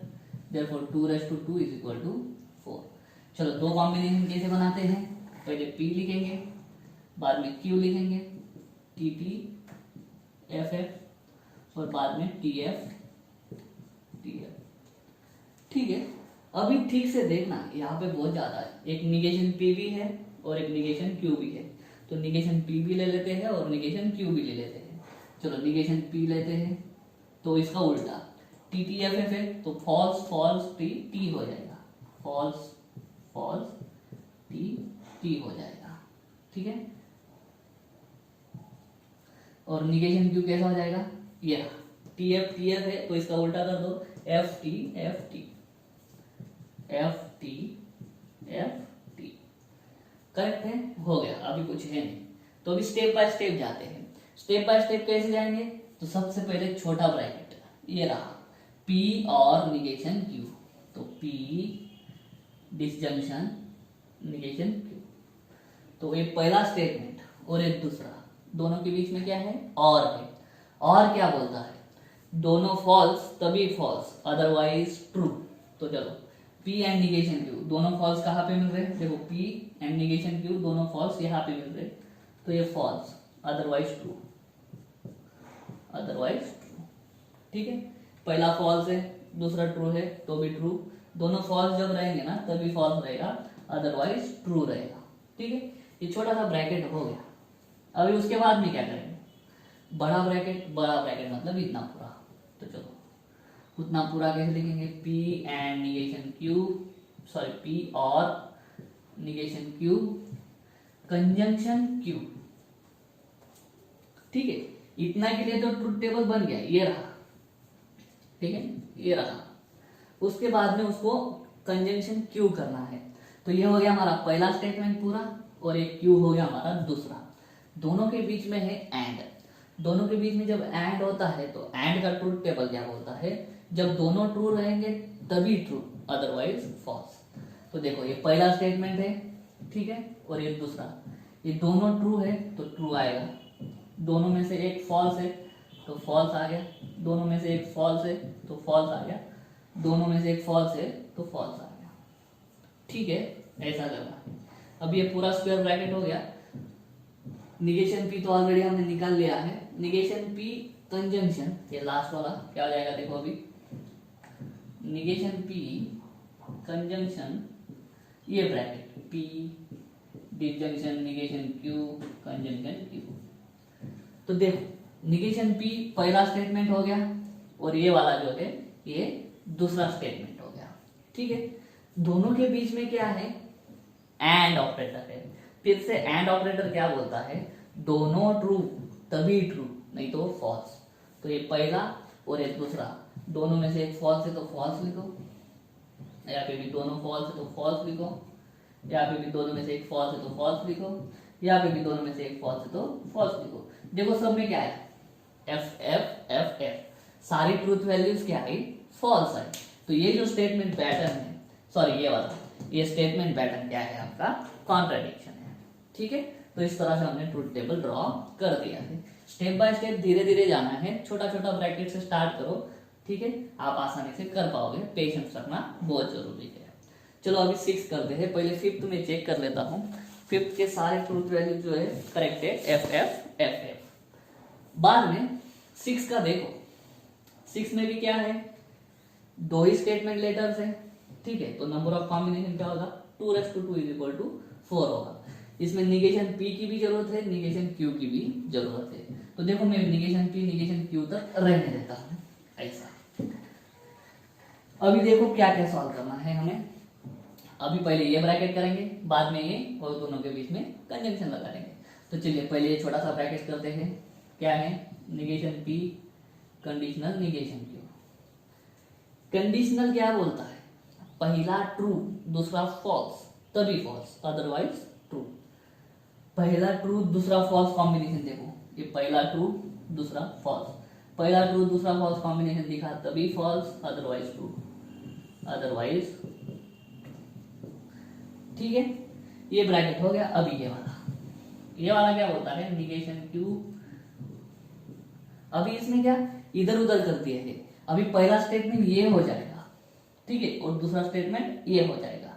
therefore 2 is equal to 4। चलो 2 कॉम्बिनेशन कैसे बनाते हैं, पहले P लिखेंगे, बाद में Q लिखेंगे, TT FF, और बाद में TF TF। ठीक है, अभी ठीक से देखना, यहाँ पे बहुत ज्यादा है, एक निगेशन P भी है और एक निगेशन Q भी है, तो निगेशन P भी ले लेते हैं और निगेशन Q भी ले लेते हैं। चलो निगेशन P लेते हैं, तो इसका उल्टा TT FF है, तो फॉल्स फॉल्स T हो जाएगा, फॉल्स फॉल्स T हो जाएगा। ठीक है। और निगेशन क्यू कैसा हो जाएगा, ये टी एफ है तो इसका उल्टा कर दो, F T F T F T F T. Correct है, हो गया, अभी कुछ है नहीं। तो अभी स्टेप बाय स्टेप जाते हैं। स्टेप बाय स्टेप कैसे जाएंगे, तो सबसे पहले छोटा ब्रैकेट ये रहा, P और निगेशन Q, तो P डिसजंक्शन निगेशन Q। तो ये पहला स्टेटमेंट और एक दूसरा, दोनों के बीच में क्या है, और है। और क्या बोलता है, दोनों फॉल्स तभी फॉल्स अदरवाइज ट्रू। तो चलो P एंड निगेशन Q दोनों फॉल्स कहाँ पे मिल रहे हैं, देखो P एंड निगेशन Q दोनों फॉल्स यहाँ पे मिल रहे हैं, तो ये false otherwise true, otherwise true. ठीक है, पहला फॉल्स है दूसरा ट्रू है तो भी ट्रू, दोनों फॉल्स जब रहेंगे ना तभी फॉल्स रहेगा, अदरवाइज ट्रू रहेगा। ठीक है, ये छोटा सा ब्रैकेट हो गया। अभी उसके बाद में क्या करेंगे, बड़ा ब्रैकेट मतलब इतना पूरा। तो चलो उतना पूरा कैसे लिखेंगे, P and negation Q, sorry P और निगेशन Q कंजंक्शन Q। ठीक है, इतना के लिए तो ट्रुथ टेबल बन गया, ये रहा। ठीक है, ये रहा। उसके बाद में उसको कंजंक्शन Q करना है। तो ये हो गया हमारा पहला स्टेटमेंट पूरा, और एक Q हो गया हमारा दूसरा। दोनों के बीच में है एंड। दोनों के बीच में जब एंड होता है तो एंड का ट्रुथ टेबल क्या बोलता है, जब दोनों ट्रू रहेंगे तभी ट्रू, अदरवाइज फॉल्स। तो देखो ये पहला स्टेटमेंट है, ठीक है, और ये दूसरा, ये दोनों ट्रू है तो ट्रू आएगा, दोनों में से एक फॉल्स है तो फॉल्स आ गया, दोनों में से एक फॉल्स है तो फॉल्स आ गया, दोनों में से एक फॉल्स है तो फॉल्स आ गया। ठीक है, ऐसा करना है। अब ये पूरा स्क्वायर ब्रैकेट हो गया। निगेशन P तो ऑलरेडी हमने निकाल लिया है, निगेशन P कंजंक्शन, ये लास्ट वाला क्या हो जाएगा, देखो अभी निगेशन P कंजंक्शन, ये bracket P disjunction negation Q conjunction Q। तो देखो निगेशन P पहला स्टेटमेंट हो गया, और ये वाला जो है ये दूसरा स्टेटमेंट हो गया। ठीक है, दोनों के बीच में क्या है, एंड ऑपरेटर है। फिर से एंड ऑपरेटर क्या बोलता है, दोनों ट्रू तभी ट्रू, नहीं तो फॉल्स। तो ये पहला और एक दूसरा, दोनों में से एक फॉल्स है तो फॉल्स लिखो, यहाँ पे भी दोनों फॉल्स है तो फॉल्स लिखो, यहाँ पे भी दोनों में से एक फॉल्स है तो फॉल्स लिखो, यहाँ पे भी दोनों में से एक फॉल्स है तो फॉल्स लिखो। देखो सब में क्या है, एफ एफ एफ एफ, सारी ट्रूथ वैल्यूज क्या आई, फॉल्स आई। तो ये जो स्टेटमेंट पैटर्न है, सॉरी ये वाला, ये स्टेटमेंट पैटर्न क्या है आपका, कॉन्ट्राडिक्शन है। ठीक है, तो इस तरह से हमने ट्रूथ टेबल ड्रॉ कर दिया है। स्टेप बाय स्टेप धीरे धीरे जाना है, छोटा छोटा ब्रैकेट से स्टार्ट करो। ठीक है, आप आसानी से कर पाओगे, पेशेंस रखना बहुत जरूरी है। चलो अभी 6 करते हैं, पहले 5th में चेक कर लेता हूँ। 5th के सारे ट्रूथ वैल्यू जो है करेक्ट है, एफ एफ एफ एफ। बाद में 6 का देखो, 6 में भी क्या है, 2 ही स्टेटमेंट लेटर्स है। ठीक है, तो नंबर ऑफ कॉम्बिनेशन क्या होगा, 2 = 4 होगा। इसमें निगेशन P की भी जरूरत है, निगेशन Q की भी जरूरत है। तो देखो मैं निगेशन P निगेशन Q तक रहने देता हूँ ऐसा। अभी देखो क्या क्या सॉल्व करना है हमें। अभी पहले ये ब्रैकेट करेंगे, बाद में ये, और दोनों के बीच में कंजंक्शन लगा देंगे। तो चलिए पहले ये छोटा सा ब्रैकेट करते हैं। क्या है, negation P conditional negation Q। Conditional क्या बोलता है, पहला ट्रू दूसरा फॉल्स तभी फॉल्स, अदरवाइज ट्रू। पहला ट्रू दूसरा फॉल्स कॉम्बिनेशन देखो, ये पहला ट्रू दूसरा फॉल्स, पहला ट्रू दूसरा फॉल्स कॉम्बिनेशन दिखा तभी फॉल्स, अदरवाइज ट्रू, अदरवाइज। ठीक है, ये ब्रैकेट हो गया। अभी ये वाला क्या बोलता है, निगेशन Q। अभी इसमें क्या इधर उधर कर दिया है, अभी पहला स्टेटमेंट ये हो जाएगा, ठीक है, और दूसरा स्टेटमेंट ये हो जाएगा।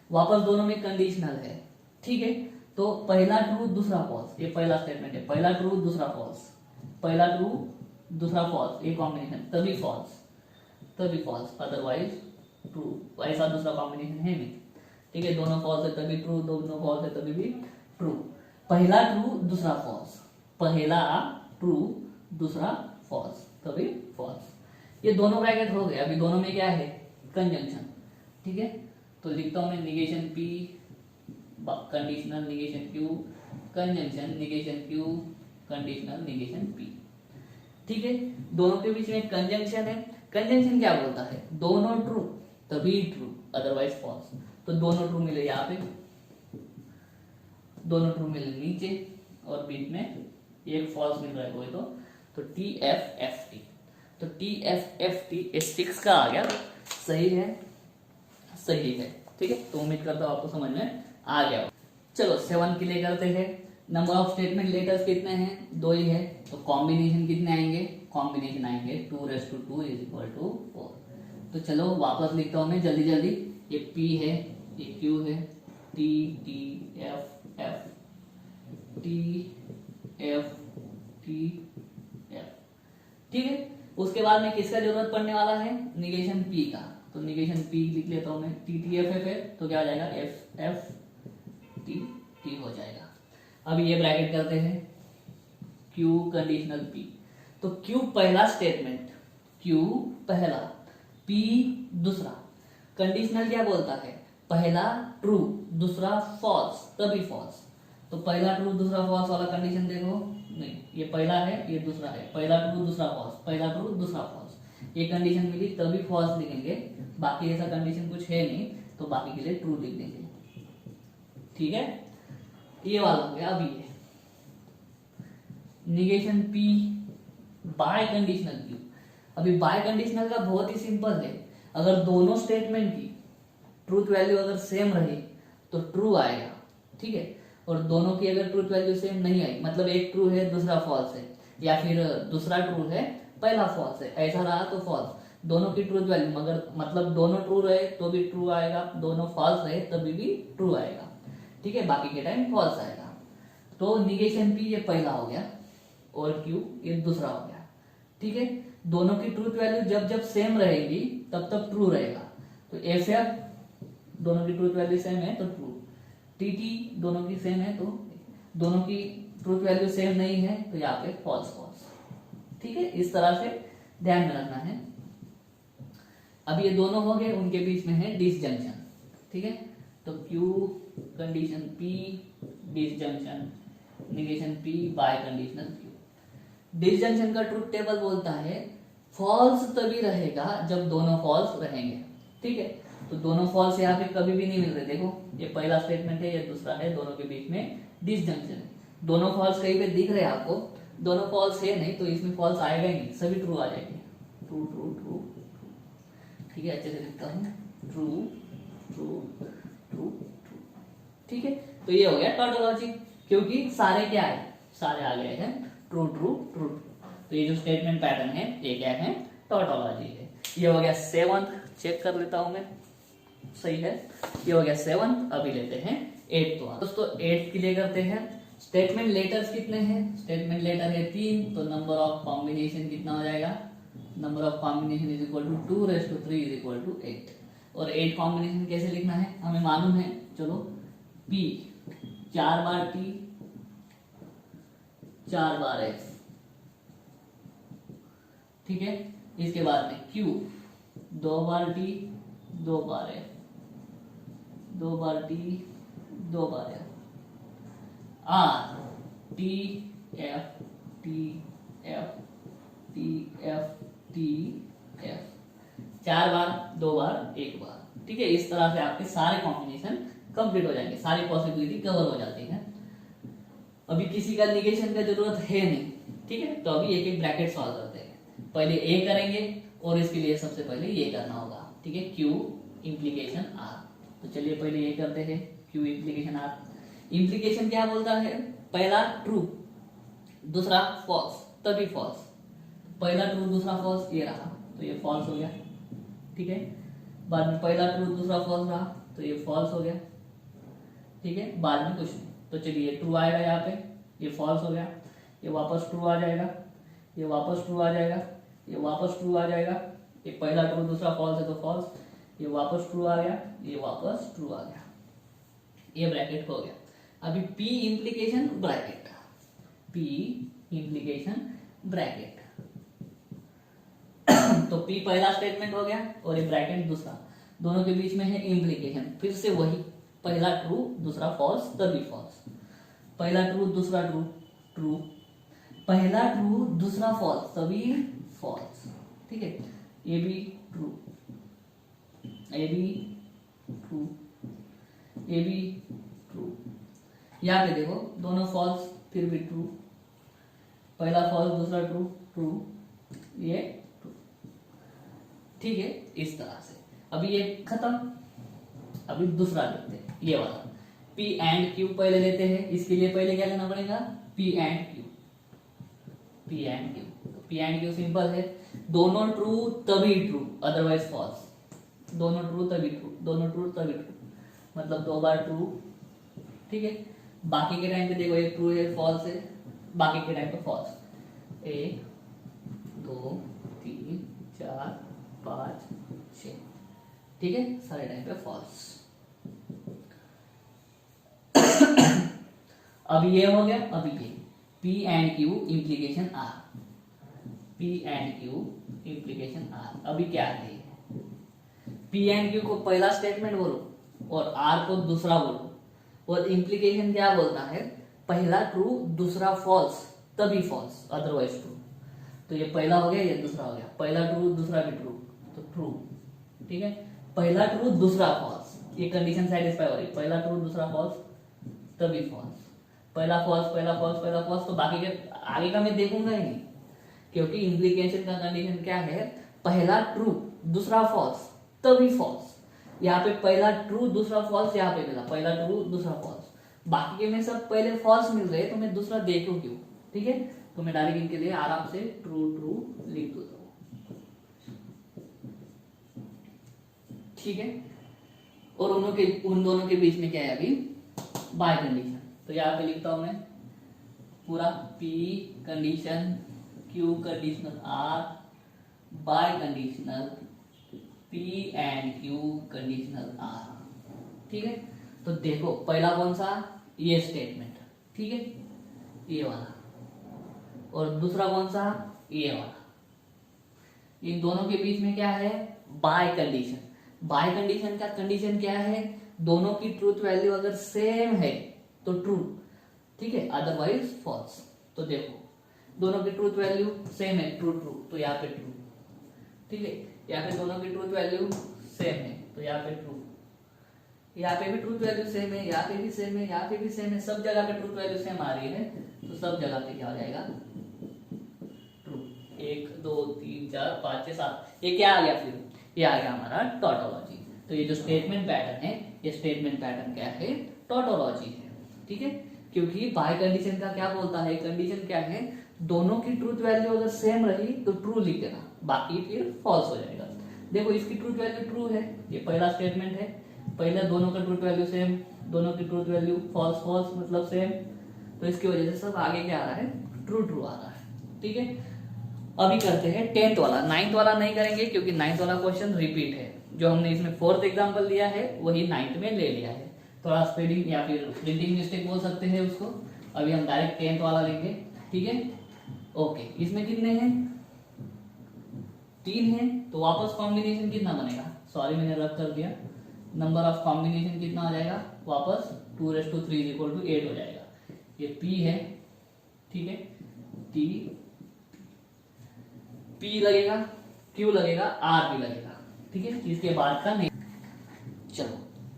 वापस दोनों में कंडीशनल है। ठीक है, तो पहला ट्रू दूसरा फॉल्स, ये पहला स्टेटमेंट है, पहला ट्रू दूसरा फॉल्स, पहला ट्रू दूसरा फॉल्स, ये कॉम्बिनेशन तभी फॉल्स, अदरवाइज ट्रू। ऐसा दूसरा कॉम्बिनेशन है नहीं। ठीक है, दोनों फॉल्स है तभी ट्रू, दोनों फॉल्स है तभी भी ट्रू। पहला ट्रू दूसरा फॉल्स, पहला ट्रू दूसरा फॉल्स तभी फॉल्स। ये दोनों ब्रैकेट हो गए। अभी दोनों में क्या है, कंजंक्शन। ठीक है, तो लिखता हूं मैं negation P conditional negation Q conjunction negation Q conditional negation P. ठीक है, दोनों के बीच में कंजंक्शन है। कंजंक्शन क्या बोलता है, दोनों ट्रू तभी ट्रू अदरवाइज फॉल्स। तो दोनों ट्रू मिले यहाँ पे, दोनों ट्रू मिले नीचे, और बीच में एक फॉल्स मिल रहा है कोई तो टी एफ एफ टी। तो T F F T sticks का आ गया। सही है, सही है। ठीक है, तो उम्मीद करता हूँ आपको समझ में आ गया। चलो 7 के लिए करते हैं। नंबर ऑफ स्टेटमेंट लेटर्स कितने हैं, 2 ही है। तो कॉम्बिनेशन कितने आएंगे, कॉम्बिनेशन आएंगे 2⁻² = 4। तो चलो वापस लिखता हूं मैं जल्दी जल्दी। ये P है, ये Q है, T T F F T F T F। ठीक है, उसके बाद में किसका जरूरत पड़ने वाला है, निगेशन P का। तो निगेशन P लिख लेता हूं मैं, T T F F है तो क्या आ जाएगा, F F T T हो जाएगा। अब ये ब्रैकेट करते हैं, Q कंडीशनल P। तो Q पहला स्टेटमेंट, Q पहला, P दूसरा। कंडीशनल क्या बोलता है, पहला ट्रू दूसरा फॉल्स तभी फॉल्स। तो पहला ट्रू दूसरा फॉल्स वाला कंडीशन देखो, नहीं ये पहला है ये दूसरा है, पहला ट्रू दूसरा फॉल्स, पहला ट्रू दूसरा फॉल्स, ये कंडीशन मिली तभी फॉल्स लिखेंगे। बाकी ऐसा कंडीशन कुछ है नहीं तो बाकी के लिए ट्रू लिख देंगे। ठीक है, ये वाला हो गया। अभी ये negation P bye conditional Q। अभी बाय कंडीशनल का बहुत ही सिंपल है, अगर दोनों स्टेटमेंट की ट्रूथ वैल्यू अगर सेम रही तो ट्रू आएगा। ठीक है, और दोनों की अगर ट्रूथ वैल्यू सेम नहीं आई, मतलब एक ट्रू है दूसरा फॉल्स है, या फिर दूसरा ट्रू है पहला फॉल्स है, ऐसा रहा तो फॉल्स। दोनों की ट्रूथ वैल्यू मगर मतलब दोनों ट्रू रहे तो भी ट्रू आएगा, दोनों फॉल्स रहे तभी भी ट्रू आएगा। ठीक है, बाकी के टाइम फॉल्स आएगा। तो निगेशन P ये पहला हो गया और Q ये दूसरा हो गया। ठीक है, दोनों की ट्रूथ वैल्यू जब जब सेम रहेगी तब तब ट्रू रहेगा। तो FF दोनों की ट्रूथ वैल्यू सेम है तो ट्रू, TT दोनों की सेम है तो, दोनों की ट्रूथ वैल्यू सेम नहीं है तो यहाँ पे फॉल्स फॉल्स। ठीक है, इस तरह से ध्यान में रखना है। अब ये दोनों हो गए, उनके बीच में है डिसजंक्शन। ठीक है, तो Q condition P disjunction negation P bye conditional Q। Disjunction का ट्रूथ टेबल बोलता है फॉल्स तभी रहेगा जब दोनों फॉल्स रहेंगे। ठीक है, तो दोनों फॉल्स यहाँ पे कभी भी नहीं मिल रहे। देखो ये पहला स्टेटमेंट है, ये दूसरा है, दोनों के बीच में डिसजंक्शन है। दोनों फॉल्स कहीं पे दिख रहे हैं आपको, दोनों फॉल्स है नहीं तो इसमें फॉल्स आएगा ही नहीं, सभी ट्रू आ जाएंगे। True true true. ठीक है, अच्छे से लिखता हूँ, ट्रू ट्रू ट्रू ट्रू। ठीक है, तो ये हो गया टॉटोलॉजी, क्योंकि सारे क्या है, सारे आ गए हैं ट्रू ट्रू ट्रू। तो ये जो स्टेटमेंट पैटर्न है ये क्या है, टॉटोलॉजी है। ये हो गया 7, चेक कर लेता हूं मैं, सही है। ये हो गया 7। अभी लेते हैं 8। तो दोस्तों 8 के लिए करते हैं। स्टेटमेंट लेटर्स कितने हैं, स्टेटमेंट लेटर है 3, तो नंबर ऑफ कॉम्बिनेशन कितना हो जाएगा, number of combination is equal to 2⁻³ is equal to 8। और 8 कॉम्बिनेशन कैसे लिखना है हमें मालूम है, चलो P 4 बार T 4 बार F। ठीक है, इसके बाद में Q 2 बार T 2 बार F, 2 बार T 2 बार F। R T F T F T F T F 4 बार 2 बार 1 बार। ठीक है, इस तरह से आपके सारे कॉम्बिनेशन कंप्लीट हो जाएंगे, सारी पॉसिबिलिटी कवर हो जाती है। अभी किसी का निगेशन का जरूरत है नहीं। ठीक है, तो अभी एक एक ब्रैकेट सॉल्व करते हैं। पहले ए करेंगे और इसके लिए सबसे पहले ये करना होगा। ठीक है, Q इम्प्लीकेशन R। तो चलिए पहले ये करते हैं, Q इम्प्लीकेशन R। इम्प्लीकेशन क्या बोलता है, पहला ट्रू दूसरा फॉल्स तभी फॉल्स। पहला ट्रू दूसरा फॉल्स ये रहा तो ये फॉल्स हो गया। ठीक है, बाद में पहला ट्रू दूसरा फॉल्स रहा तो ये फॉल्स हो गया। ठीक है, बाद में कुछ नहीं। तो चलिए ट्रू आएगा यहाँ पे, ये फॉल्स हो गया, ये वापस ट्रू आ जाएगा, ये वापस ट्रू आ जाएगा, ये वापस ट्रू आ जाएगा। ये पहला ट्रू दूसरा फॉल्स है तो फॉल्स, ये वापस ट्रू आ गया, ये वापस ट्रू आ गया। ये ब्रैकेट हो गया। अभी P implication bracket, P implication bracket. तो P पहला स्टेटमेंट हो गया और ये ब्रैकेट दूसरा, दोनों के बीच में है इम्प्लीकेशन। फिर से वही, पहला ट्रू दूसरा फॉल्स तभी फॉल्स। पहला ट्रू दूसरा ट्रू, ट्रू, पहला ट्रू दूसरा फॉल्स, सभी फॉल्स, ठीक है। ये भी ट्रू, ये भी ट्रू, ये भी ट्रू। यहाँ पे देखो दोनों फॉल्स फिर भी ट्रू, पहला फॉल्स दूसरा ट्रू, ट्रू, ये ट्रू, ठीक है। इस तरह से अभी ये खत्म। अभी दूसरा लेते हैं, ये वाला P एंड Q पहले लेते हैं। इसके लिए पहले क्या लेना पड़ेगा, P and Q, P and Q। तो P एंड Q सिंपल है, दोनों ट्रू तभी ट्रू, अदरवाइज फॉल्स। दोनों ट्रू तभी ट्रू, दोनों ट्रू तभी ट्रू, मतलब 2 बार ट्रू, ठीक है। बाकी के टाइम पे देखो एक ट्रू है फॉल्स है, बाकी के टाइम पे फॉल्स। 1 2 3 4 5 6, ठीक है, सारे टाइम पे फॉल्स। अब ये हो गया। अभी ये P and Q implication R, P and Q implication R। अभी क्या है, P एंड Q को पहला स्टेटमेंट बोलो और R को दूसरा बोलो, और इम्प्लीकेशन क्या बोलता है, पहला ट्रू दूसरा फॉल्स तभी फॉल्स, अदरवाइज ट्रू। तो ये पहला हो गया, ये दूसरा हो गया, पहला ट्रू दूसरा भी ट्रू, तो ट्रू, ठीक है। पहला ट्रू दूसरा फॉल्स, ये कंडीशन सेटिस्फाई हो रही, पहला ट्रू दूसरा फॉल्स तभी फॉल्स, पहला फॉल्स पहला फॉल्स पहला फॉल्स। तो बाकी के आगे का मैं देखूंगा ही नहीं, क्योंकि इम्प्लीकेशन का कंडीशन क्या है, पहला ट्रू दूसरा फॉल्स तभी फॉल्स। यहाँ पे पहला ट्रू दूसरा फॉल्स, यहाँ पे मिला पहला ट्रू दूसरा फॉल्स, बाकी के में सब पहले फॉल्स मिल रहे, तो मैं दूसरा देखूं क्यों, ठीक है। तो मैं डायरेक्ट इनके लिए आराम से ट्रू ट्रू लिख दूंगा, ठीक है। और उन दोनों के बीच में क्या है अभी, बाय कंडीशन। तो यहाँ पे लिखता हूं मैं पूरा P condition Q conditional R bye conditional P and Q conditional R, ठीक है। तो देखो पहला कौन सा, ये स्टेटमेंट, ठीक है, ये वाला, और दूसरा कौन सा, ये वाला। इन दोनों के बीच में क्या है, बाय कंडीशन। बाय कंडीशन का कंडीशन क्या है, दोनों की ट्रूथ वैल्यू अगर सेम है तो ट्रू, ठीक है, अदरवाइज फॉल्स। तो देखो दोनों की ट्रूथ वैल्यू सेम है, ट्रू ट्रू, तो यहाँ पे ट्रू, ठीक है। यहाँ पे दोनों की ट्रूथ वैल्यू सेम है, तो यहाँ पे ट्रू, यहाँ पे भी ट्रूथ वैल्यू सेम है, यहाँ पे भी सेम है, यहाँ पे भी सेम है, सब जगह पे ट्रूथ वैल्यू सेम आ रही है, तो सब जगह पे क्या हो जाएगा, ट्रू। 1 2 3 4 5 6 7, ये क्या आ गया, फिर ये आ गया हमारा टॉटोलॉजी। तो ये जो स्टेटमेंट पैटर्न है, ये स्टेटमेंट पैटर्न क्या है, टॉटोलॉजी है, ठीक है। क्योंकि बाय कंडीशन का क्या बोलता है, कंडीशन क्या है, दोनों की ट्रूथ वैल्यू अगर सेम रही तो ट्रू लिख देना, बाकी फिर फॉल्स हो जाएगा। देखो इसकी ट्रूथ वैल्यू ट्रू है, ये पहला स्टेटमेंट है, पहले दोनों का ट्रूथ वैल्यू सेम, दोनों की ट्रूथ वैल्यू फॉल्स फॉल्स मतलब सेम, तो इसकी वजह से सब आगे क्या आ रहा है, ट्रू ट्रू आ रहा है, ठीक है। अभी करते हैं 10th वाला, 9th वाला नहीं करेंगे क्योंकि 9th वाला क्वेश्चन रिपीट है, जो हमने इसमें 4th एग्जाम्पल लिया है वही 9th में ले लिया है, थोड़ा स्पेलिंग या फिर प्रिंटिंग मिस्टेक बोल सकते हैं उसको। अभी हम डायरेक्ट 10th वाला लेंगे, ठीक है। ओके, इसमें कितने हैं, 3 है, तो वापस कॉम्बिनेशन कितना बनेगा, सॉरी मैंने रब कर दिया, नंबर ऑफ कॉम्बिनेशन कितना आ जाएगा, वापस 2�3 = 8 हो जाएगा। ये P है, ठीक है, P लगेगा, Q लगेगा, R भी लगेगा, ठीक है। इसके बाद का नहीं, चलो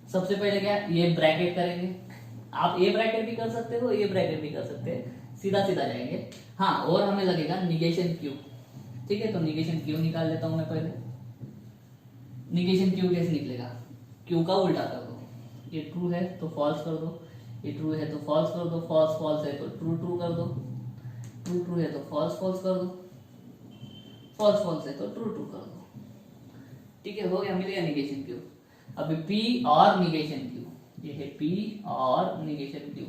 सबसे पहले क्या, ये ब्रैकेट करेंगे, आप ए ब्रैकेट भी कर सकते हो, ये ब्रैकेट भी कर सकते हैं, सीधा सीधा जाएंगे। हाँ, और हमें लगेगा निगेशन Q, ठीक है। तो निगेशन Q निकाल लेता हूं मैं पहले। निगेशन Q कैसे निकलेगा, Q का उल्टा कर दो, ये ट्रू है तो फॉल्स कर दो, ये ट्रू है तो फॉल्स कर दो, फॉल्स फॉल्स है तो ट्रू ट्रू कर दो, ट्रू ट्रू है तो फॉल्स फॉल्स कर दो, फॉल्स फॉल्स है तो ट्रू ट्रू कर दो, ठीक है। हो गया, मिल गया निगेशन Q। अभी P और निगेशन Q, ये है P और निगेशन Q,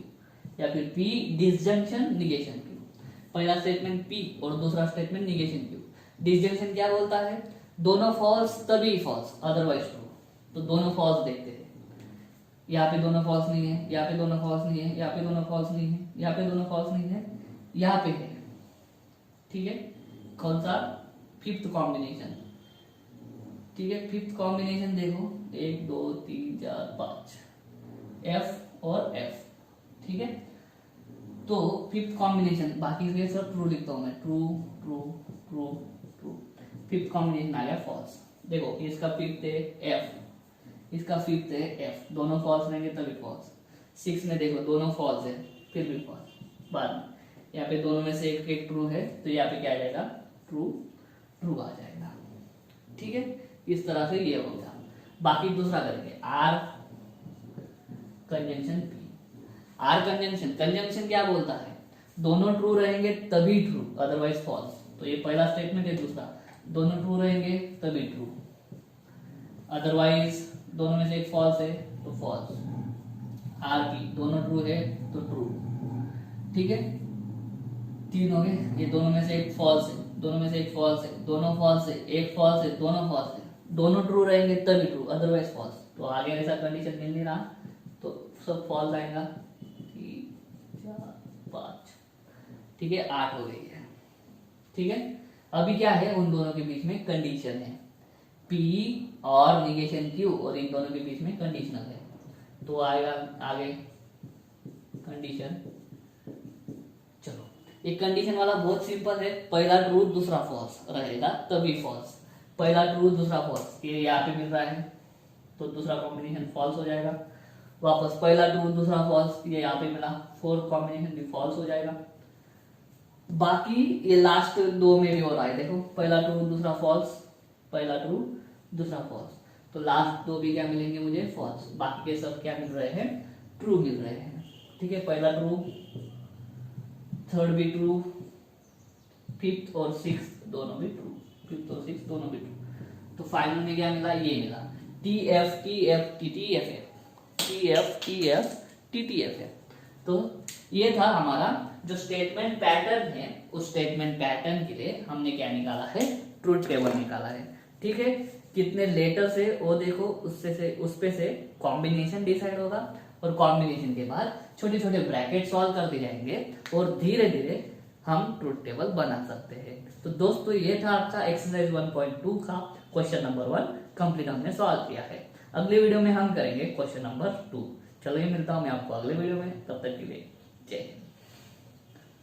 या फिर P डिसजंक्शन निगेशन Q। पहला स्टेटमेंट P और दूसरा स्टेटमेंट निगेशन Q। डिसजंक्शन क्या बोलता है, दोनों फॉल्स तभी फॉल्स, अदरवाइज ट्रू। तो दोनों फॉल्स देखते हैं, यहाँ पे दोनों फॉल्स नहीं है, यहाँ पे दोनों फॉल्स नहीं है, यहाँ पे दोनों फॉल्स नहीं है, यहाँ पे दोनों फॉल्स नहीं है, यहाँ पे है, ठीक है। कौन सा, 5th कॉम्बिनेशन, ठीक है। 5th कॉम्बिनेशन देखो, 1 2 3 4 5, F और F, ठीक है। तो फिफ्थ कॉम्बिनेशन, बाकी के सब ट्रू लिखता हूं मैं, true true true true. Fifth combination आ गया फॉल्स। देखो इसका फिफ्थ है एफ, इसका फिफ्थ है एफ, दोनों फॉल्स रहेंगे तभी फॉल्स। 6 में देखो दोनों फॉल्स है फिर भी फॉल्स। बाद में यहाँ पे दोनों में से एक एक ट्रू है तो यहाँ पे क्या आ जाएगा, ट्रू ट्रू आ जाएगा। ठीक है, इस तरह से ये हो गया। बाकी दूसरा करेंगे R conjunction P. R conjunction, conjunction क्या बोलता है, दोनों ट्रू रहेंगे तभी ट्रू अदरवाइज फॉल्स। तो ये पहला स्टेटमेंट है। दूसरा, दोनों ट्रू रहेंगे तभी ट्रू, अदरवाइज दोनों में से एक फॉल्स है तो फॉल्स। आर पी, दोनों ट्रू है तो ट्रू। ठीक है, 3 हो गए। ये दोनों में से एक फॉल्स है, दोनों में से एक फॉल्स है, दोनों फॉल्स है, एक फॉल्स है, दोनों फॉल्स है। दोनों ट्रू रहेंगे तभी ट्रू अदरवाइज फॉल्स। तो आगे ऐसा कंडीशन मिल नहीं रहा तो सब फॉल्स आएगा। 3 4 5, ठीक है, 8 हो गई है। ठीक है, अभी क्या है, उन दोनों के बीच में कंडीशन है, P और निगेशन Q, और इन दोनों के बीच में कंडीशनल है। तो आएगा आगे कंडीशन। चलो, एक कंडीशन वाला बहुत सिंपल है, पहला ट्रू दूसरा फॉल्स रहेगा तभी फॉल्स। पहला ट्रू दूसरा फॉल्स, ये यहाँ पे मिल रहा है तो दूसरा कॉम्बिनेशन फॉल्स हो जाएगा। वापस पहला ट्रू दूसरा फॉल्स, ये यहाँ पे मिला, फोर्थ कॉम्बिनेशन भी फॉल्स हो जाएगा। बाकी ये लास्ट 2 में भी हो रहा है, देखो पहला ट्रू दूसरा फॉल्स, पहला ट्रू दूसरा फॉल्स, तो लास्ट 2 भी क्या मिलेंगे मुझे, फॉल्स। बाकी के सब क्या मिल रहे हैं, ट्रू मिल रहे हैं। ठीक है, पहला ट्रू, थर्ड भी ट्रू, फिफ्थ और सिक्स्थ दोनों भी ट्रू, फिफ्थ और सिक्स्थ दोनों भी ट्रू। तो फाइनल में क्या मिला, ये मिला, T F T F T T F F, T F T F T T F F. तो ये था हमारा जो स्टेटमेंट पैटर्न है, उस स्टेटमेंट पैटर्न के लिए हमने क्या निकाला है, ट्रूथ टेबल निकाला है। ठीक है, कितने लेटर्स है वो देखो, उससे से उस पे से कॉम्बिनेशन डिसाइड होगा, और कॉम्बिनेशन के बाद छोटे छोटे ब्रैकेट सॉल्व करते जाएंगे और धीरे धीरे हम ट्रूथ टेबल बना सकते हैं। तो दोस्तों ये था आपका एक्सरसाइज 1.2 का क्वेश्चन नंबर 1 कंप्लीट हमने सॉल्व किया है। अगले वीडियो में हम करेंगे क्वेश्चन नंबर 2। चलिए मिलता हूं मैं आपको अगले वीडियो में, तब तक के लिए जय हिंद।